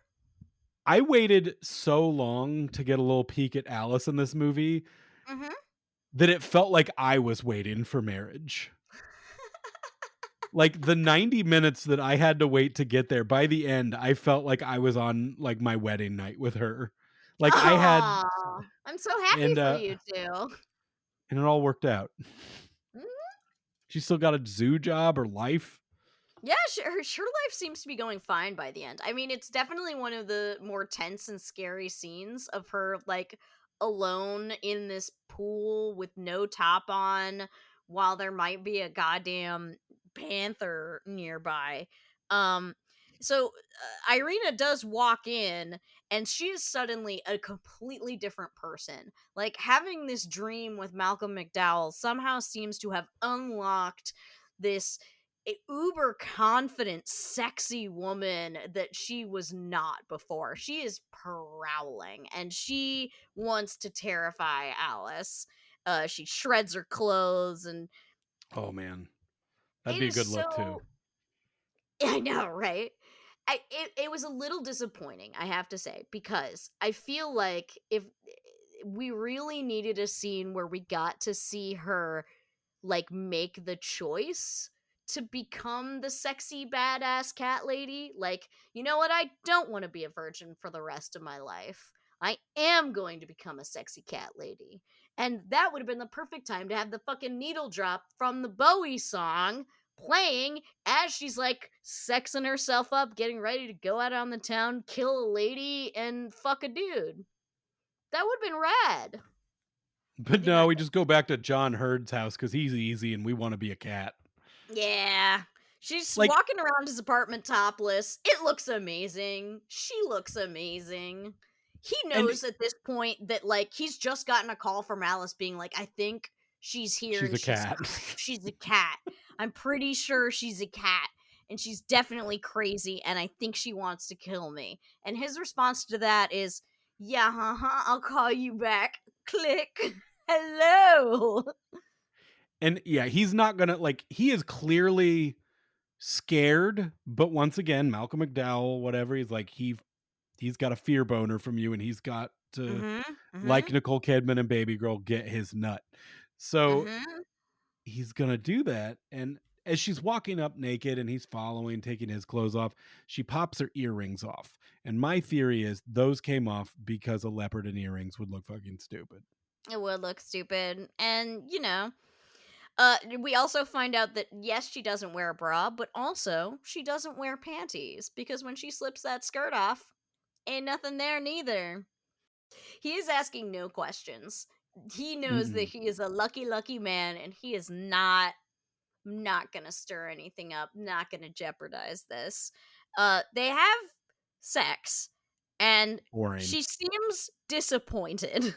I waited so long to get a little peek at Alice in this movie Mhm. that it felt like I was waiting for marriage. Like the 90 minutes that I had to wait to get there, by the end, I felt like I was on like my wedding night with her. Like I had Aw, I'm so happy and for you 2. and it all worked out. Mhm. She still got a zoo job or life. Yeah, her life seems to be going fine by the end. I mean, it's definitely one of the more tense and scary scenes of her like alone in this pool with no top on while there might be a goddamn panther nearby. Um Irina does walk in and she is suddenly a completely different person. Like having this dream with Malcolm McDowell somehow seems to have unlocked this uber confident, sexy woman that she was not before. She is prowling and she wants to terrify Alice. She shreds her clothes and Oh man, that'd it be a is good look too. so I know, right? It was a little disappointing, I have to say, because I feel like if we really needed a scene where we got to see her like make the choice to become the sexy badass cat lady, like, you know what, I don't want to be a virgin for the rest of my life, I am going to become a sexy cat lady. And that would have been the perfect time to have the fucking needle drop from the Bowie song playing as she's like sexing herself up, getting ready to go out on the town, kill a lady and fuck a dude. That would have been rad. But Did no, not. we just go back to John Hurd's house because he's easy and we want to be a cat. Yeah. She's Like, walking around his apartment topless. It looks amazing. She looks amazing. He and knows at this point that like he's just gotten a call from Alice being like, I think she's here she's and a cat. she's a cat. I'm pretty sure she's a cat. And she's definitely crazy, and I think she wants to kill me. And his response to that is, yeah, I'll call you back. Click. Hello. And yeah, he's not gonna like he is clearly scared, but once again, Malcolm McDowell, whatever, he's like he's got a fear boner from you and he's got to, Mm-hmm. like Mm-hmm. Nicole Kidman and Baby Girl, get his nut. So Mm-hmm. he's gonna do that. And as she's walking up naked and he's following, taking his clothes off, she pops her earrings off. And my theory is those came off because a leopard in earrings would look fucking stupid. It would look stupid. And, we also find out that yes, she doesn't wear a bra, but also she doesn't wear panties because when she slips that skirt off, ain't nothing there neither. He is asking no questions. He knows that Mm-mm. he is a lucky, lucky man and he is not gonna stir anything up, not gonna jeopardize this. They have sex, and Boring. she seems disappointed.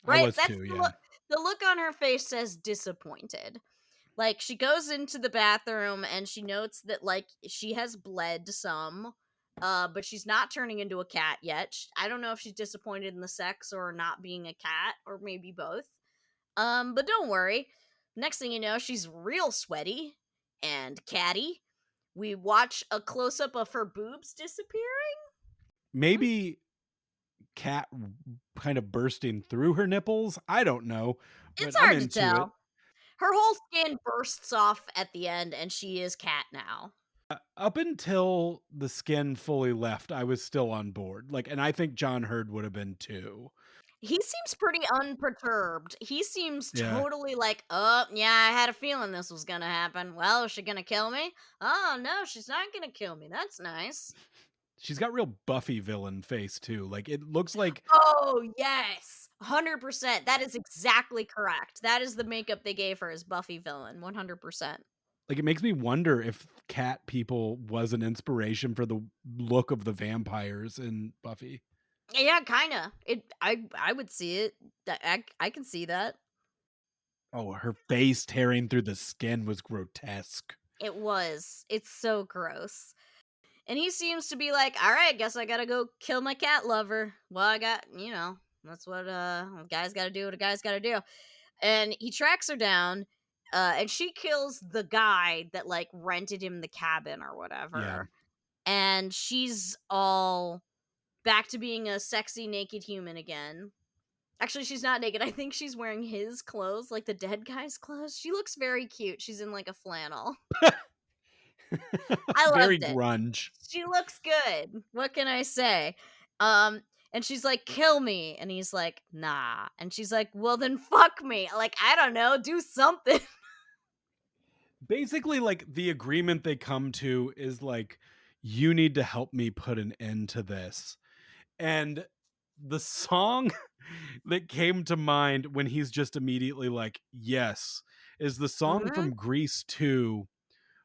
I Right? was That's too, yeah. the look on her face says disappointed. Like she goes into the bathroom and she notes that like she has bled some. But she's not turning into a cat yet. I don't know if she's disappointed in the sex or not being a cat, or maybe both. But don't worry. Next thing you know, she's real sweaty and catty. We watch a close up of her boobs disappearing. Mm, Maybe cat kind of bursting through her nipples. I don't know, but It's I'm hard to into it. tell. Her whole skin bursts off at the end, and she is cat now. Up until the skin fully left, I was still on board. Like, and I think John Hurd would have been too. He seems pretty unperturbed. He seems Yeah. totally like, "Oh, yeah, I had a feeling this was gonna happen. Well, is she gonna kill me? Oh, no, she's not gonna kill me. That's nice." She's got real Buffy villain face too. Like it looks Oh, yes. 100%. That is exactly correct. That is the makeup they gave her as Buffy villain. 100%. it makes me wonder if cat people was an inspiration for the look of the vampires in Buffy. Yeah, kinda. I would see it. I can see that. Oh, her face tearing through the skin was grotesque. It was. It's so gross. And he seems to be like, "All right, guess I gotta go kill my cat lover." Well, that's what a guy's gotta do what a guy's gotta do. And he tracks her down, and she kills the guy that like rented him the cabin or Yeah. whatever. And she's all back to being a sexy naked human again. Actually, she's not naked. I think she's wearing his clothes, like the dead guy's clothes. She looks very cute. She's in like a flannel. I Very loved it. grunge. She looks good. What can I say? Um, and she's like, "Kill me," and he's like, "Nah." And she's like, "Well, then fuck me." Like, I don't know, do something. Basically, the agreement they come to is like, you need to help me put an end to this. And the song that came to mind when he's just immediately like, yes, is the song hmm from Grease 2,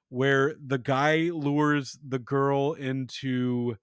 where the guy lures the girl into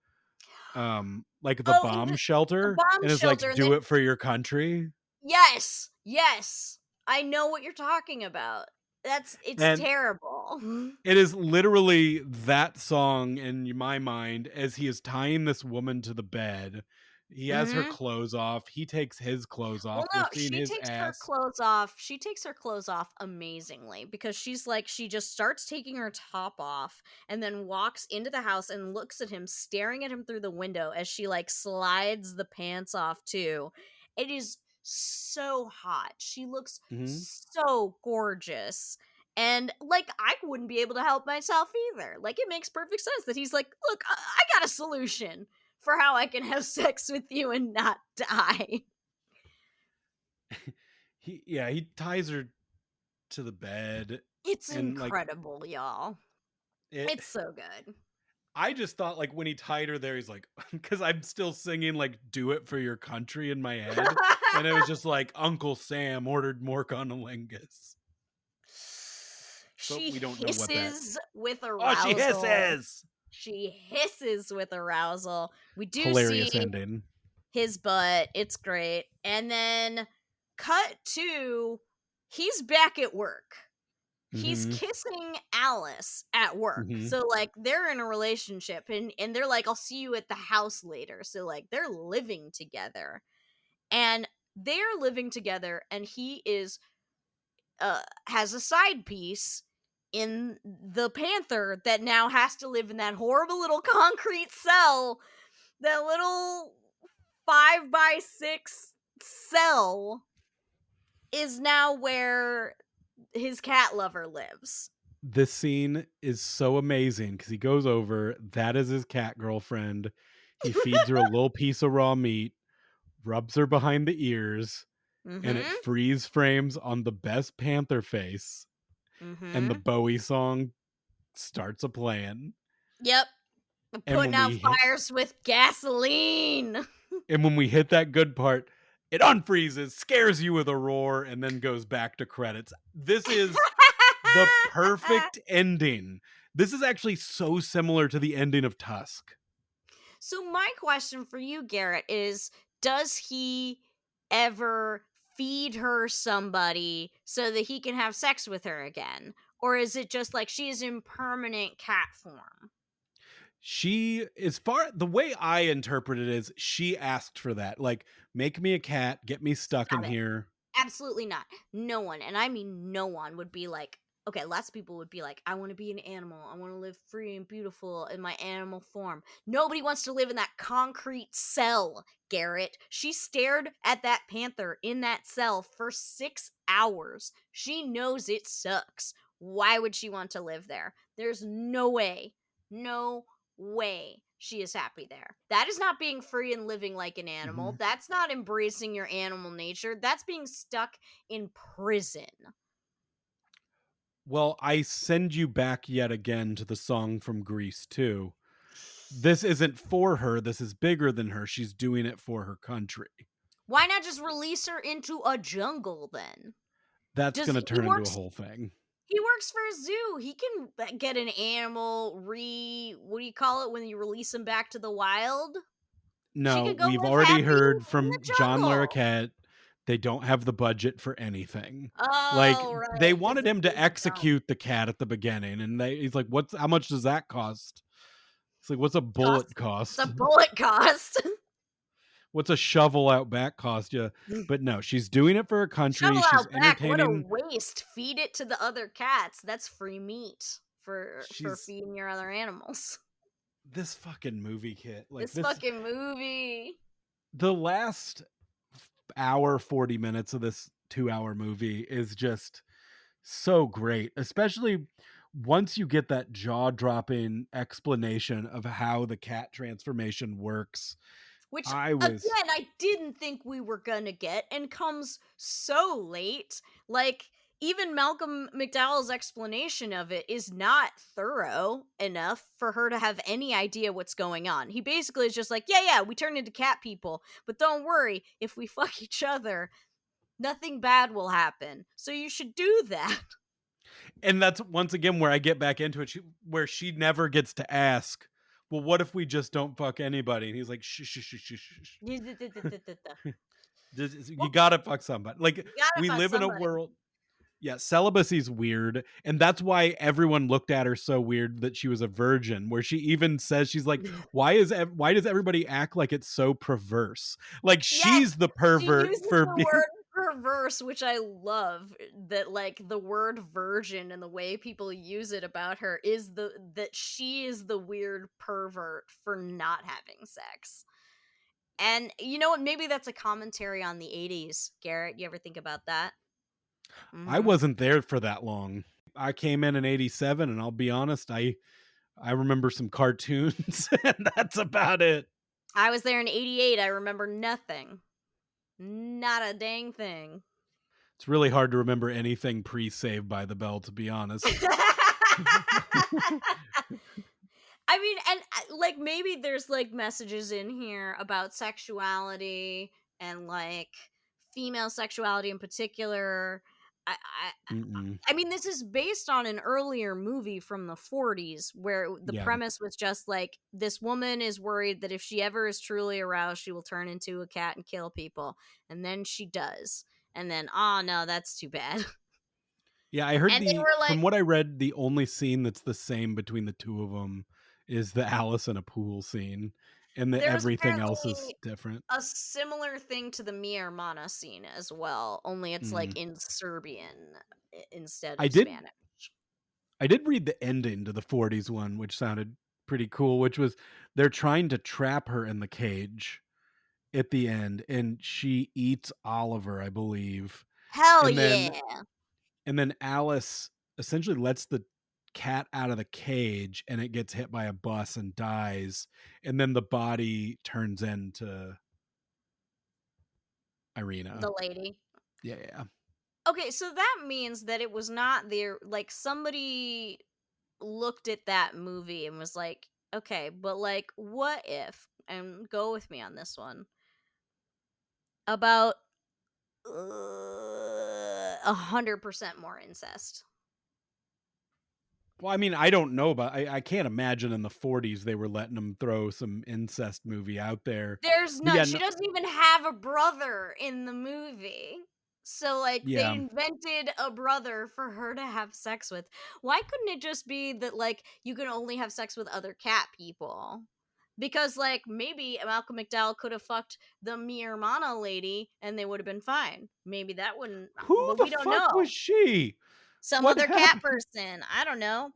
the Oh, in bomb the shelter bomb and is like, shelter, and do then it for your country. yes, yes, I know what you're talking about. It's And terrible. it is literally that song in my mind as he is tying this woman to the bed. He has her hmm clothes off. He takes his clothes Well, off. We're no, seeing she his takes her ass. clothes off. She takes her clothes off amazingly because she's like, she just starts taking her top off and then walks into the house and looks at him, staring at him through the window as she like slides the pants off too. It is so hot. She looks Mhm. so gorgeous. And like, I wouldn't be able to help myself either. Like, it makes perfect sense that he's like, "Look, I got a solution for how I can have sex with you and not die." He ties her to the bed It's and incredible, y'all. it It's so good. I just thought when he tied her there, he's like, because I'm still singing "Do It for Your Country" in my head, and it was just like Uncle Sam ordered more conolingus, but She we don't know what that. hisses with Oh, she arousal. hisses. She hisses with arousal. We do Hilarious see ending. his butt. It's great. And then cut to he's back at work. He's Hmm. kissing Alice at work. Hmm. So like they're in a relationship and they're like, "I'll see you at the house later." So like they're living together. And they're living together and he is has a side piece in the panther that now has to live in that horrible little concrete cell, that little 5 by 6 cell is now where his cat lover lives. This scene is so amazing because he goes over. That is his cat girlfriend. He feeds her a little piece of raw meat, rubs her behind the ears, and it Mm-hmm. freeze frames on the best panther face, and the Mm-hmm. Bowie song starts a playing. Yep. And Putting when out we hit fires with gasoline. and when we hit that good part, it unfreezes, scares you with a roar, and then goes back to credits. This is the perfect ending. This is actually so similar to the ending of Tusk. So my question for you, Garrett, is does he ever feed her somebody so that he can have sex with her again? Or is it just like she is in permanent cat form? She as far the way I interpret it is she asked for that. Like, make me a cat, get me stuck in Stop it. here. Absolutely not. No one, and I mean no one, would be like, okay, lots of people would be like, "I want to be an animal. I want to live free and beautiful in my animal form." Nobody wants to live in that concrete cell, Garrett. She stared at that panther in that cell for 6 hours. She knows it sucks. Why would she want to live there? There's no way. No way she is happy there. That is not being free and living like an animal. Mhm. That's not embracing your animal nature. That's being stuck in prison. Well, I send you back yet again to the song from Greece too. This isn't for her, this is bigger than her. She's doing it for her country. Why not just release her into a jungle then? That's Does gonna he turn into a works whole thing. he works for a zoo. He can get an animal what do you call it when you release him back to the wild? She No, could go we've live already happy heard in the from John jungle. Larroquette, they don't have the budget for anything. Like, Oh, they right, because wanted it him to is dumb. execute the cat at the beginning, and he's like, "What's how much does that cost?" It's like, "What's a bullet What's a cost? bullet cost? What's a shovel out back cost you?" But no, she's doing it for her country, Shovel she's out back, what a entertaining waste. Feed it to the other cats. That's free meat for she's feeding your other animals. this fucking movie kit, like, This this fucking movie. the last hour, 40 minutes of this 2-hour movie is just so great, especially once you get that jaw-dropping explanation of how the cat transformation works. Which, I was again, I didn't think we were gonna get and comes so late. Like, even Malcolm McDowell's explanation of it is not thorough enough for her to have any idea what's going on. He basically is just like, yeah, yeah, we turn into cat people, but don't worry, if we fuck each other, nothing bad will happen. So you should do that. and that's once again where I get back into it, where she never gets to ask, "Well, what if we just don't fuck anybody?" And he's like, "Shh, shh, shh, shh, shh, shh. You Well, gotta fuck somebody." Like, you gotta we fuck live in a somebody. world. Yeah, celibacy's weird, and that's why everyone looked at her so weird that she was a virgin, where she even says, she's like, why does everybody act like it's so perverse?" Like, Yes, she's the she pervert uses for the being word perverse, which I love. That like the word virgin and the way people use it about her is that she is the weird pervert for not having sex. And you know what? Maybe that's a commentary on the 80s, Garrett. You ever think about that? I Hmm. wasn't there for that long. I came in '87, and I'll be honest, I remember some cartoons, and that's about it. I was there in 88. I remember nothing. Not a dang thing. It's really hard to remember anything pre-Saved by the Bell, to be honest. I mean, and like maybe there's like messages in here about sexuality and like female sexuality in particular. I, I Mm-mm. I mean, this is based on an earlier movie from the 40s where the Yeah. premise was just like this woman is worried that if she ever is truly aroused, she will turn into a cat and kill people. And then she does. And then, oh no, that's too bad. Yeah, I heard And they were like, from what I read, the only scene that's the same between the two of them is the Alice in a pool scene, and the there's everything else apparently is different. a similar thing to the Mi Hermana scene as well, only it's like Mm. in Serbian instead I of did Spanish. I did read the ending to the '40s one, which sounded pretty cool, which was they're trying to trap her in the cage at the end, and she eats Oliver, I believe. Hell And yeah. then Alice essentially lets the cat out of the cage, and it gets hit by a bus and dies, and then the body turns into Irina. The lady. Yeah, yeah. Okay, so that means that it was not there. Like somebody looked at that movie and was like, okay, but like, what if, and go with me on this one, about 100% more incest. Well, I mean, I don't know about I can't imagine in the '40s they were letting them throw some incest movie out there. There's But none. yeah, She no, doesn't even have a brother in the movie. So, like, they yeah. invented a brother for her to have sex with. Why couldn't it just be that, like, you can only have sex with other cat people? Because, like, maybe Malcolm McDowell could have fucked the Mi Hermana lady and they would have been fine. Maybe that wouldn't, Who but the we don't fuck was know. she? Some What other cat happened? person. I don't know. I don't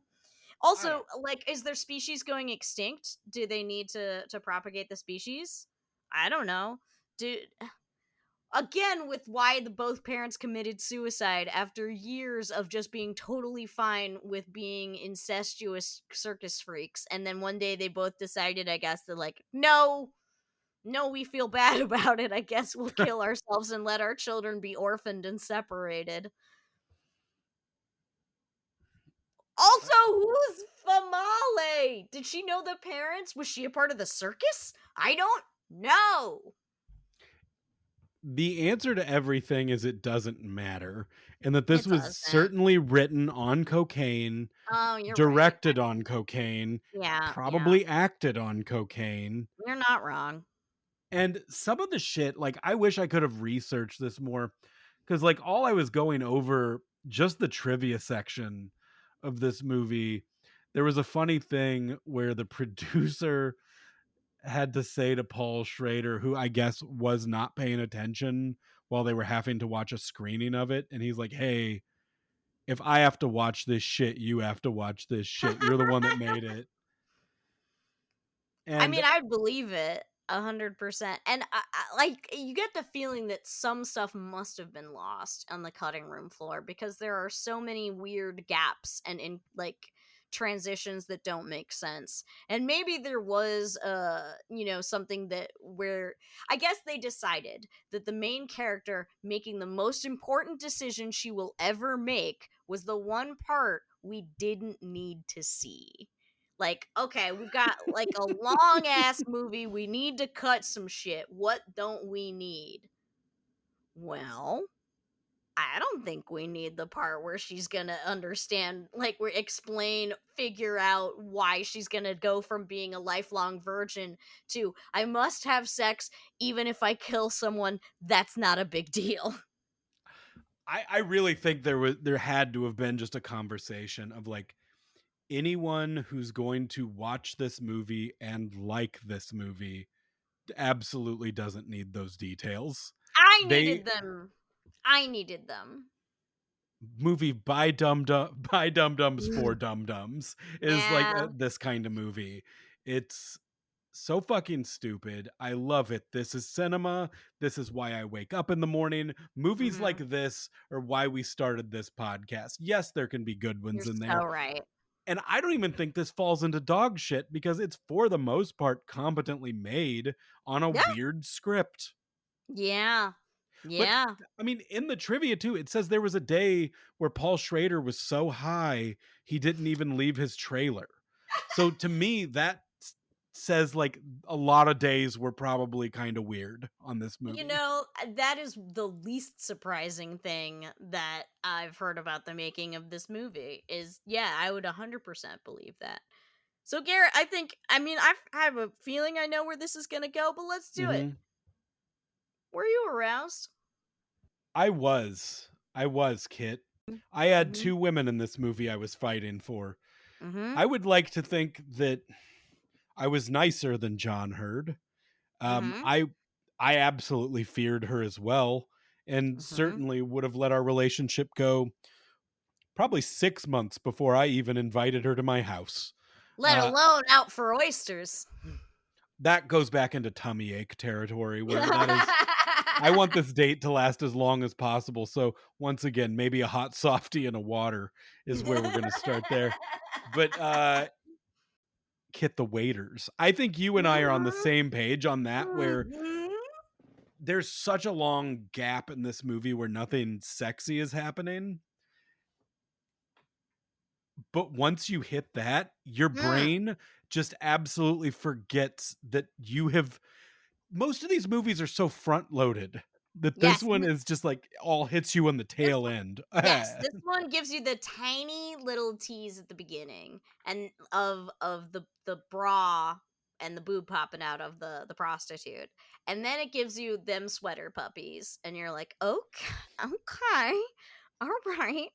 Also, like, is their species going extinct? Do they need to propagate the species? I don't know. Do again with why the both parents committed suicide after years of just being totally fine with being incestuous circus freaks, and then one day they both decided, I guess, they're like, no, we feel bad about it. I guess we'll kill ourselves and let our children be orphaned and separated. Also, who's Famale? Did she know the parents? Was she a part of the circus? I don't know. The answer to everything is it doesn't matter, and that this It was doesn't. certainly written on cocaine, Oh, you're right. directed on cocaine, Yeah. probably acted on cocaine. You're not wrong. And some of the shit, like, I wish I could have researched this more because, like, all I was going over just the trivia section of this movie. There was a funny thing where the producer had to say to Paul Schrader, who I guess was not paying attention while they were having to watch a screening of it. And he's like, "Hey, if I have to watch this shit, you have to watch this shit. You're the one that made it." I mean, And I'd believe it 100%. And like, you get the feeling that some stuff must have been lost on the cutting room floor because there are so many weird gaps and in like transitions that don't make sense. And maybe there was something that where I guess they decided that the main character making the most important decision she will ever make was the one part we didn't need to see. Like, okay, we've got like a long ass movie. We need to cut some shit. What don't we need? Well, I don't think we need the part where she's gonna understand, like, we explain, figure out why she's gonna go from being a lifelong virgin to I must have sex even if I kill someone. That's not a big deal. I really think there had to have been just a conversation of like anyone who's going to watch this movie and like this movie absolutely doesn't need those details. I They needed them. I needed them. movie by dum dums for dum dums is like Yeah. this kind of movie. It's so fucking stupid. I love it. This is cinema. This is why I wake up in the morning. Movies like Hmm. this are why we started this podcast. Yes, there can be good You're ones in so there. right. And I don't even think this falls into dog shit because it's for the most part competently made on a Yeah. weird script. Yeah. But Yeah. I mean, in the trivia too, it says there was a day where Paul Schrader was so high he didn't even leave his trailer. So to me, that says like a lot of days were probably kind of weird on this movie. That is the least surprising thing that I've heard about the making of this movie is, yeah, I would 100% believe that. So, Garrett, I have a feeling I know where this is going to go, but let's do it. Hmm. Were you aroused? I was Kit. I had Mm-hmm. two women in this movie I was fighting for. Mm-hmm. I would like to think that I was nicer than John Hurd. Um, Mm-hmm. I I absolutely feared her as well, and Mm-hmm. certainly would have let our relationship go probably 6 months before I even invited her to my house. Let Uh, alone out for oysters. that goes back into tummy ache territory where that is. I want this date to last as long as possible. So once again, maybe a hot softie and a water is where we're going to start there. But Kit the waiters. I think you and I are on the same page on that where Mhm. there's such a long gap in this movie where nothing sexy is happening. But once you hit that, your Mm. brain just absolutely forgets that you have most of these movies are so front loaded that this Yes. one is just like all hits you on the This tail end. Yes, this one gives you the tiny little tease at the beginning and of the bra and the boob popping out of the prostitute. And then it gives you them sweater puppies and you're like, "Okay. Okay. All right."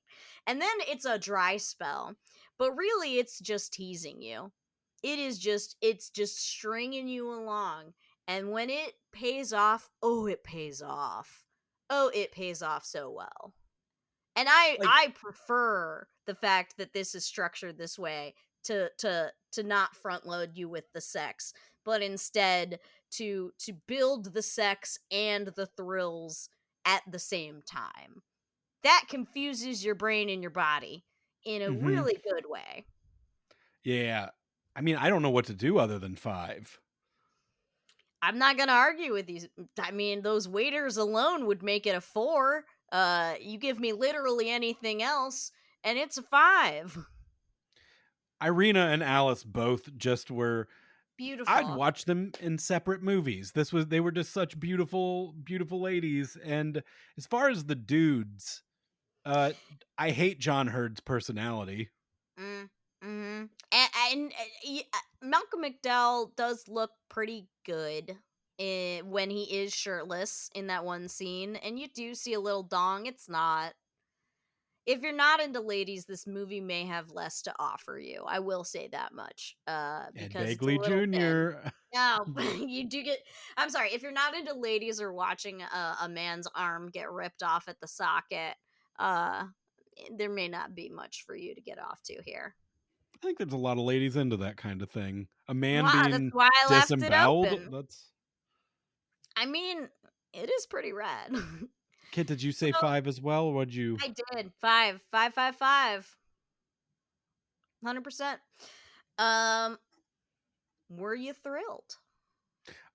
And then it's a dry spell. But really it's just teasing you. It's just stringing you along. And when it pays off, oh, it pays off. Oh, it pays off so well. And I Like I prefer the fact that this is structured this way to not front load you with the sex, but instead to build the sex and the thrills at the same time. That confuses your brain and your body in a Mm-hmm. really good way. Yeah. I mean, I don't know what to do other than 5. I'm not gonna argue with you. I mean, those waiters alone would make it a 4. You give me literally anything else, and it's a 5. Irina and Alice both just were I'd Beautiful. watch them in separate movies. They were just such beautiful, beautiful ladies. And as far as the dudes, uh, I hate John Hurd's personality. Mm, mhm. Malcolm McDowell does look pretty good when he is shirtless in that one scene, and you do see a little dong. It's not. If you're not into ladies, this movie may have less to offer you. I will say that much, Ed because it's a Begley little thin. Jr. No, you do get. I'm sorry. If you're not into ladies or watching a man's arm get ripped off at the socket, uh, there may not be much for you to get off to here. I think there's a lot of ladies into that kind of thing. A man Wow, that's being why I left it disemboweled. open. That's I mean, it is pretty rad. Kit. Did you say So 5 as well? Or would you? I did 5, 5, 5, 5, 100%. Um, were you thrilled?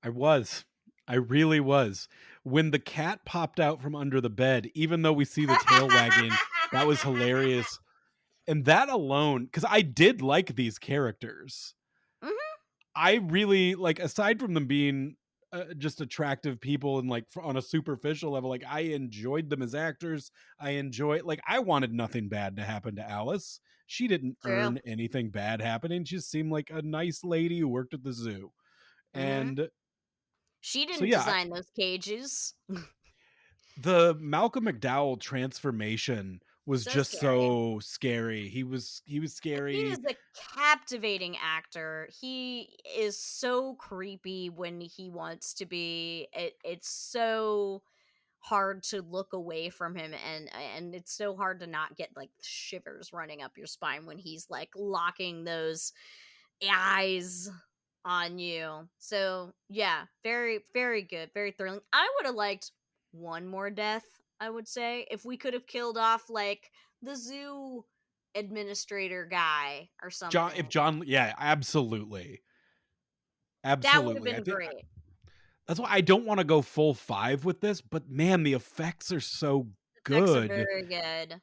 I was. I really was. When the cat popped out from under the bed, even though we see the tail wagging, that was hilarious. And that alone, because I did like these characters. Mhm. I really like, aside from them being just attractive people and like on a superficial level, like I enjoyed them as actors. I wanted nothing bad to happen to Alice. She didn't True. earn anything bad happening. She just seemed like a nice lady who worked at the zoo. Mhm. And She so, didn't yeah, design those cages. the Malcolm McDowell transformation was So just scary. so scary. He was He is scary. a captivating actor. He is so creepy when he wants to be. It's so hard to look away from him, and it's so hard to not get like shivers running up your spine when he's like locking those eyes on you. So yeah, very very good, very thrilling. I would have liked one more death, I would say, if we could have killed off like the zoo administrator guy or If something. John, yeah, absolutely. That would have Absolutely. I been think great. that's why I don't want to go full 5 with this, but man, the effects are so The effects are good very good.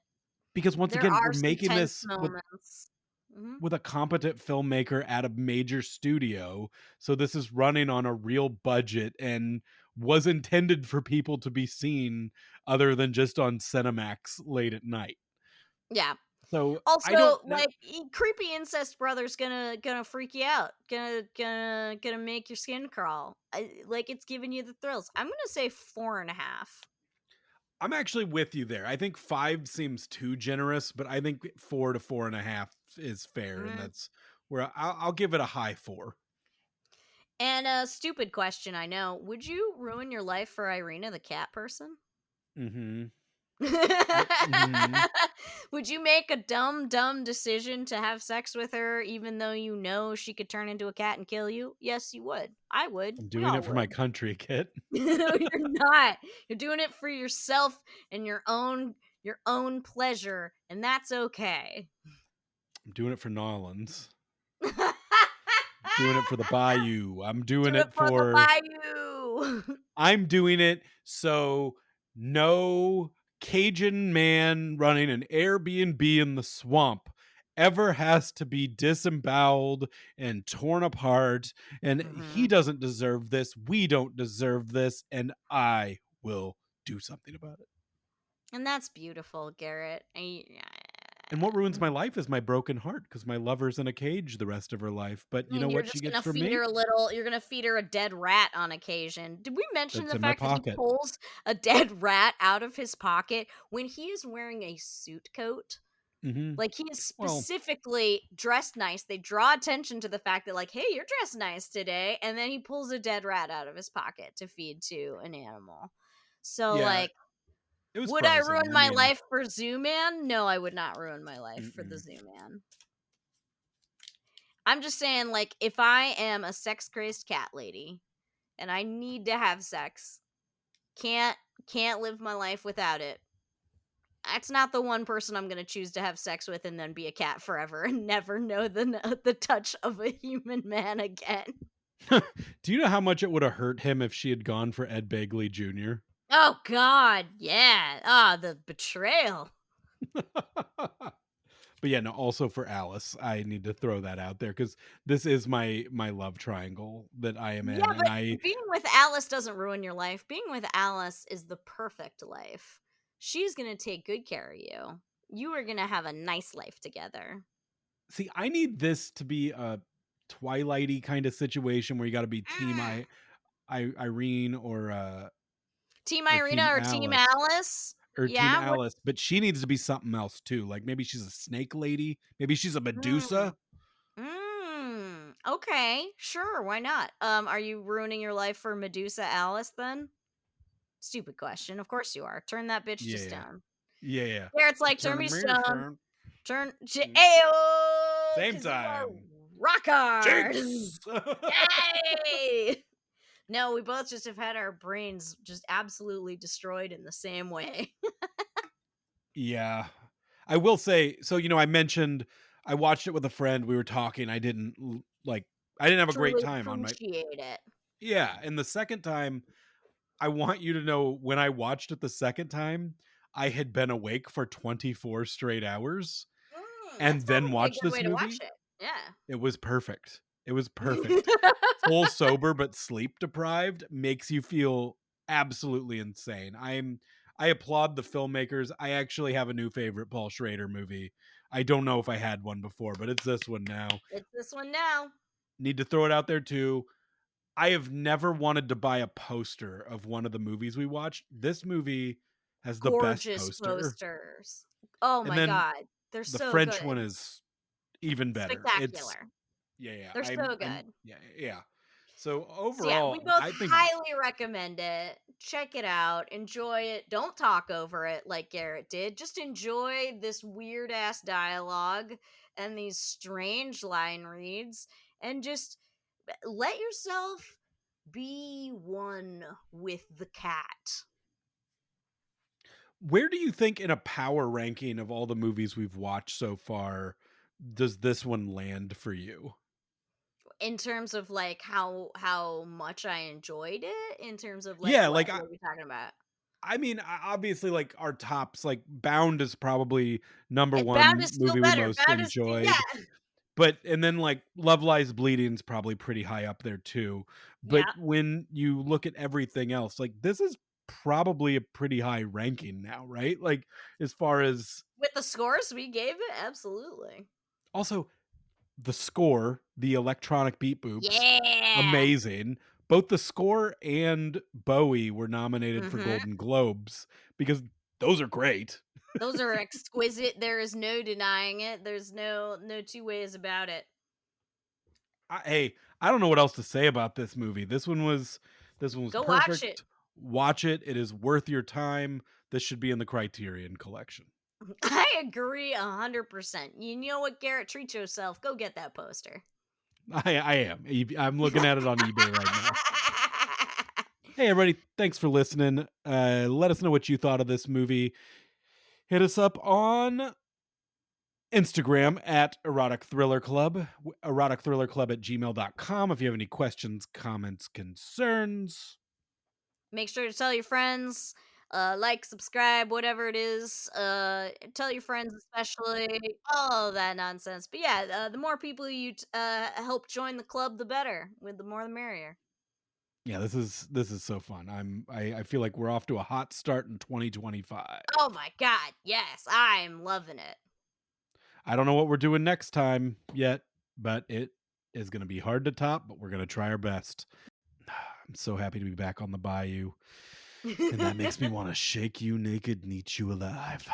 because once There again, we're are some making tense this moments. Hmm. with a competent filmmaker at a major studio. So this is running on a real budget and was intended for people to be seen other than just on Cinemax late at night. Yeah. So I don't Also, know. like creepy incest brother's gonna freak you out. Gonna make your skin crawl. Like it's giving you the thrills. I'm gonna say 4.5. I'm actually with you there. I think 5 seems too generous, but I think 4 to 4.5 is fair, and Mhm. that's where I'll give it a high 4. And a stupid question, I know. Would you ruin your life for Irina, the cat person? Mhm. Mhm. Would you make a dumb decision to have sex with her even though you know she could turn into a cat and kill you? Yes, you would. I would. I'm We doing all it for my would. country, Kit. No, you're not. You're doing it for yourself and your own pleasure, and that's okay. I'm doing it for Nolans. Do Doing it for the bayou. it for the bayou. I'm doing it so no Cajun man running an Airbnb in the swamp ever has to be disemboweled and torn apart. And he Mhm. doesn't deserve this. We don't deserve this. And I will do something about it. And that's beautiful, Garrett. And what ruins my life is my broken heart because my lover's in a cage the rest of her life. But you know And you're what she just gets gonna from feed her me? a little you're gonna feed her a dead rat on occasion. Did we mention That's the in my fact that he pocket. pulls a dead rat out of his pocket when he is wearing a suit coat? Hmm. Like, he is Well, specifically dressed nice. They draw attention to the fact that, like, "Hey, you're dressed nice today," and then he pulls a dead rat out of his pocket to feed to an animal. So, yeah, like, it was would I ruin frozen. I my mean, life for Zoo Man? No, I would not ruin my life for the mm-mm. Zoo Man. I'm just saying, like, if I am a sex crazed cat lady and I need to have sex. Can't can't live my life without it. That's not the one person I'm gonna choose to have sex with and then be a cat forever and never know the touch of a human man again. Do you know how much it would have hurt him if she had gone for Ed Begley Jr.? Oh god, yeah. Ah, the betrayal. But yeah, no, also for Alice, I need to throw that out there because this is my love triangle that I am Yeah, in, and I but being with Alice doesn't ruin your life. Being with Alice is the perfect life. She's gonna take good care of you. You are gonna have a nice life together. see. I need this to be a Twilighty kind of situation where you got to be Mm. Irene Team or Irina Team or Team Alice Alice? or Team Yeah, what Alice, but she needs to be something else too. Like maybe she's a snake lady, maybe she's a mm, Medusa. okay, sure, why not? Are you ruining your life for Medusa Alice then? Stupid question. Of course you are. Turn that bitch to Yeah, stone. yeah, yeah. Garrett's like, turn me Turning to me or stone. turn. Turn Mm, Ayo! same Because you are time. rock hard. Jinx. Yay! No, we both just have had our brains just absolutely destroyed in the same way. Yeah. I will say, so I mentioned I watched it with a friend. We were talking. I didn't have a great Truly time on my appreciate it. yeah. And the second time, I want you to know when I watched it the second time, I had been awake for 24 straight hours That's and then probably a watched good this way to watch movie. it. Yeah. It was perfect. It was perfect. Full sober but sleep deprived makes you feel absolutely insane. I applaud the filmmakers. I actually have a new favorite Paul Schrader movie. I don't know if I had one before, but it's this one now. It's this one now. Need to throw it out there too. I have never wanted to buy a poster of one of the movies we watched. This movie has the best Gorgeous poster. posters. Oh And my then god. They're the so French good. one is even better. It's Spectacular. yeah, yeah. They're so good. Yeah, yeah. So So yeah, we overall, both I think highly recommend it. Check it out. Enjoy it. Don't talk over it like Garrett did. Just enjoy this weird ass dialogue and these strange line reads and just let yourself be one with the cat. where do you think in a power ranking of all the movies we've watched so far does this one land for you? In terms of like how much I enjoyed it, in terms of like Yeah, like what are we talking about? I mean, obviously, like our tops, like Bound is probably number Bound one is still movie we better. most Bound is enjoyed. yeah. But and then like Love Lies Bleeding is probably pretty high up there too. But Yeah. when you look at everything else, like this is probably a pretty high ranking now, right? Like as far as With the scores we gave it, absolutely. also the score, the electronic beat boops, Yeah. amazing. Both the score and Bowie were nominated for Mhm. Golden Globes because those are great. Those are exquisite, there is no denying it, there's no two ways about it. Hey, I don't know what else to say about this one was Go watch it. perfect. Watch it. It is worth your time. This should be in the Criterion collection. I agree 100%. You know what, Garrett? Treat yourself. Go get that poster. I am. I'm looking at it on eBay right now. Hey everybody, thanks for listening. Let us know what you thought of this movie. Hit us up on Instagram at Erotic Thriller Club, Erotic Thriller Club at gmail.com if you have any questions, comments, concerns. Make sure to tell your friends, like, subscribe, whatever it is. Tell your friends, especially all that nonsense. But yeah, the more people you help join the club, the better. With the more, the merrier. Yeah, this is so fun. I feel like we're off to a hot start in 2025. Oh my god, yes, I'm loving it. I don't know what we're doing next time yet, but it is going to be hard to top, but we're going to try our best. I'm so happy to be back on the bayou, and that makes me want to shake you naked and eat you alive.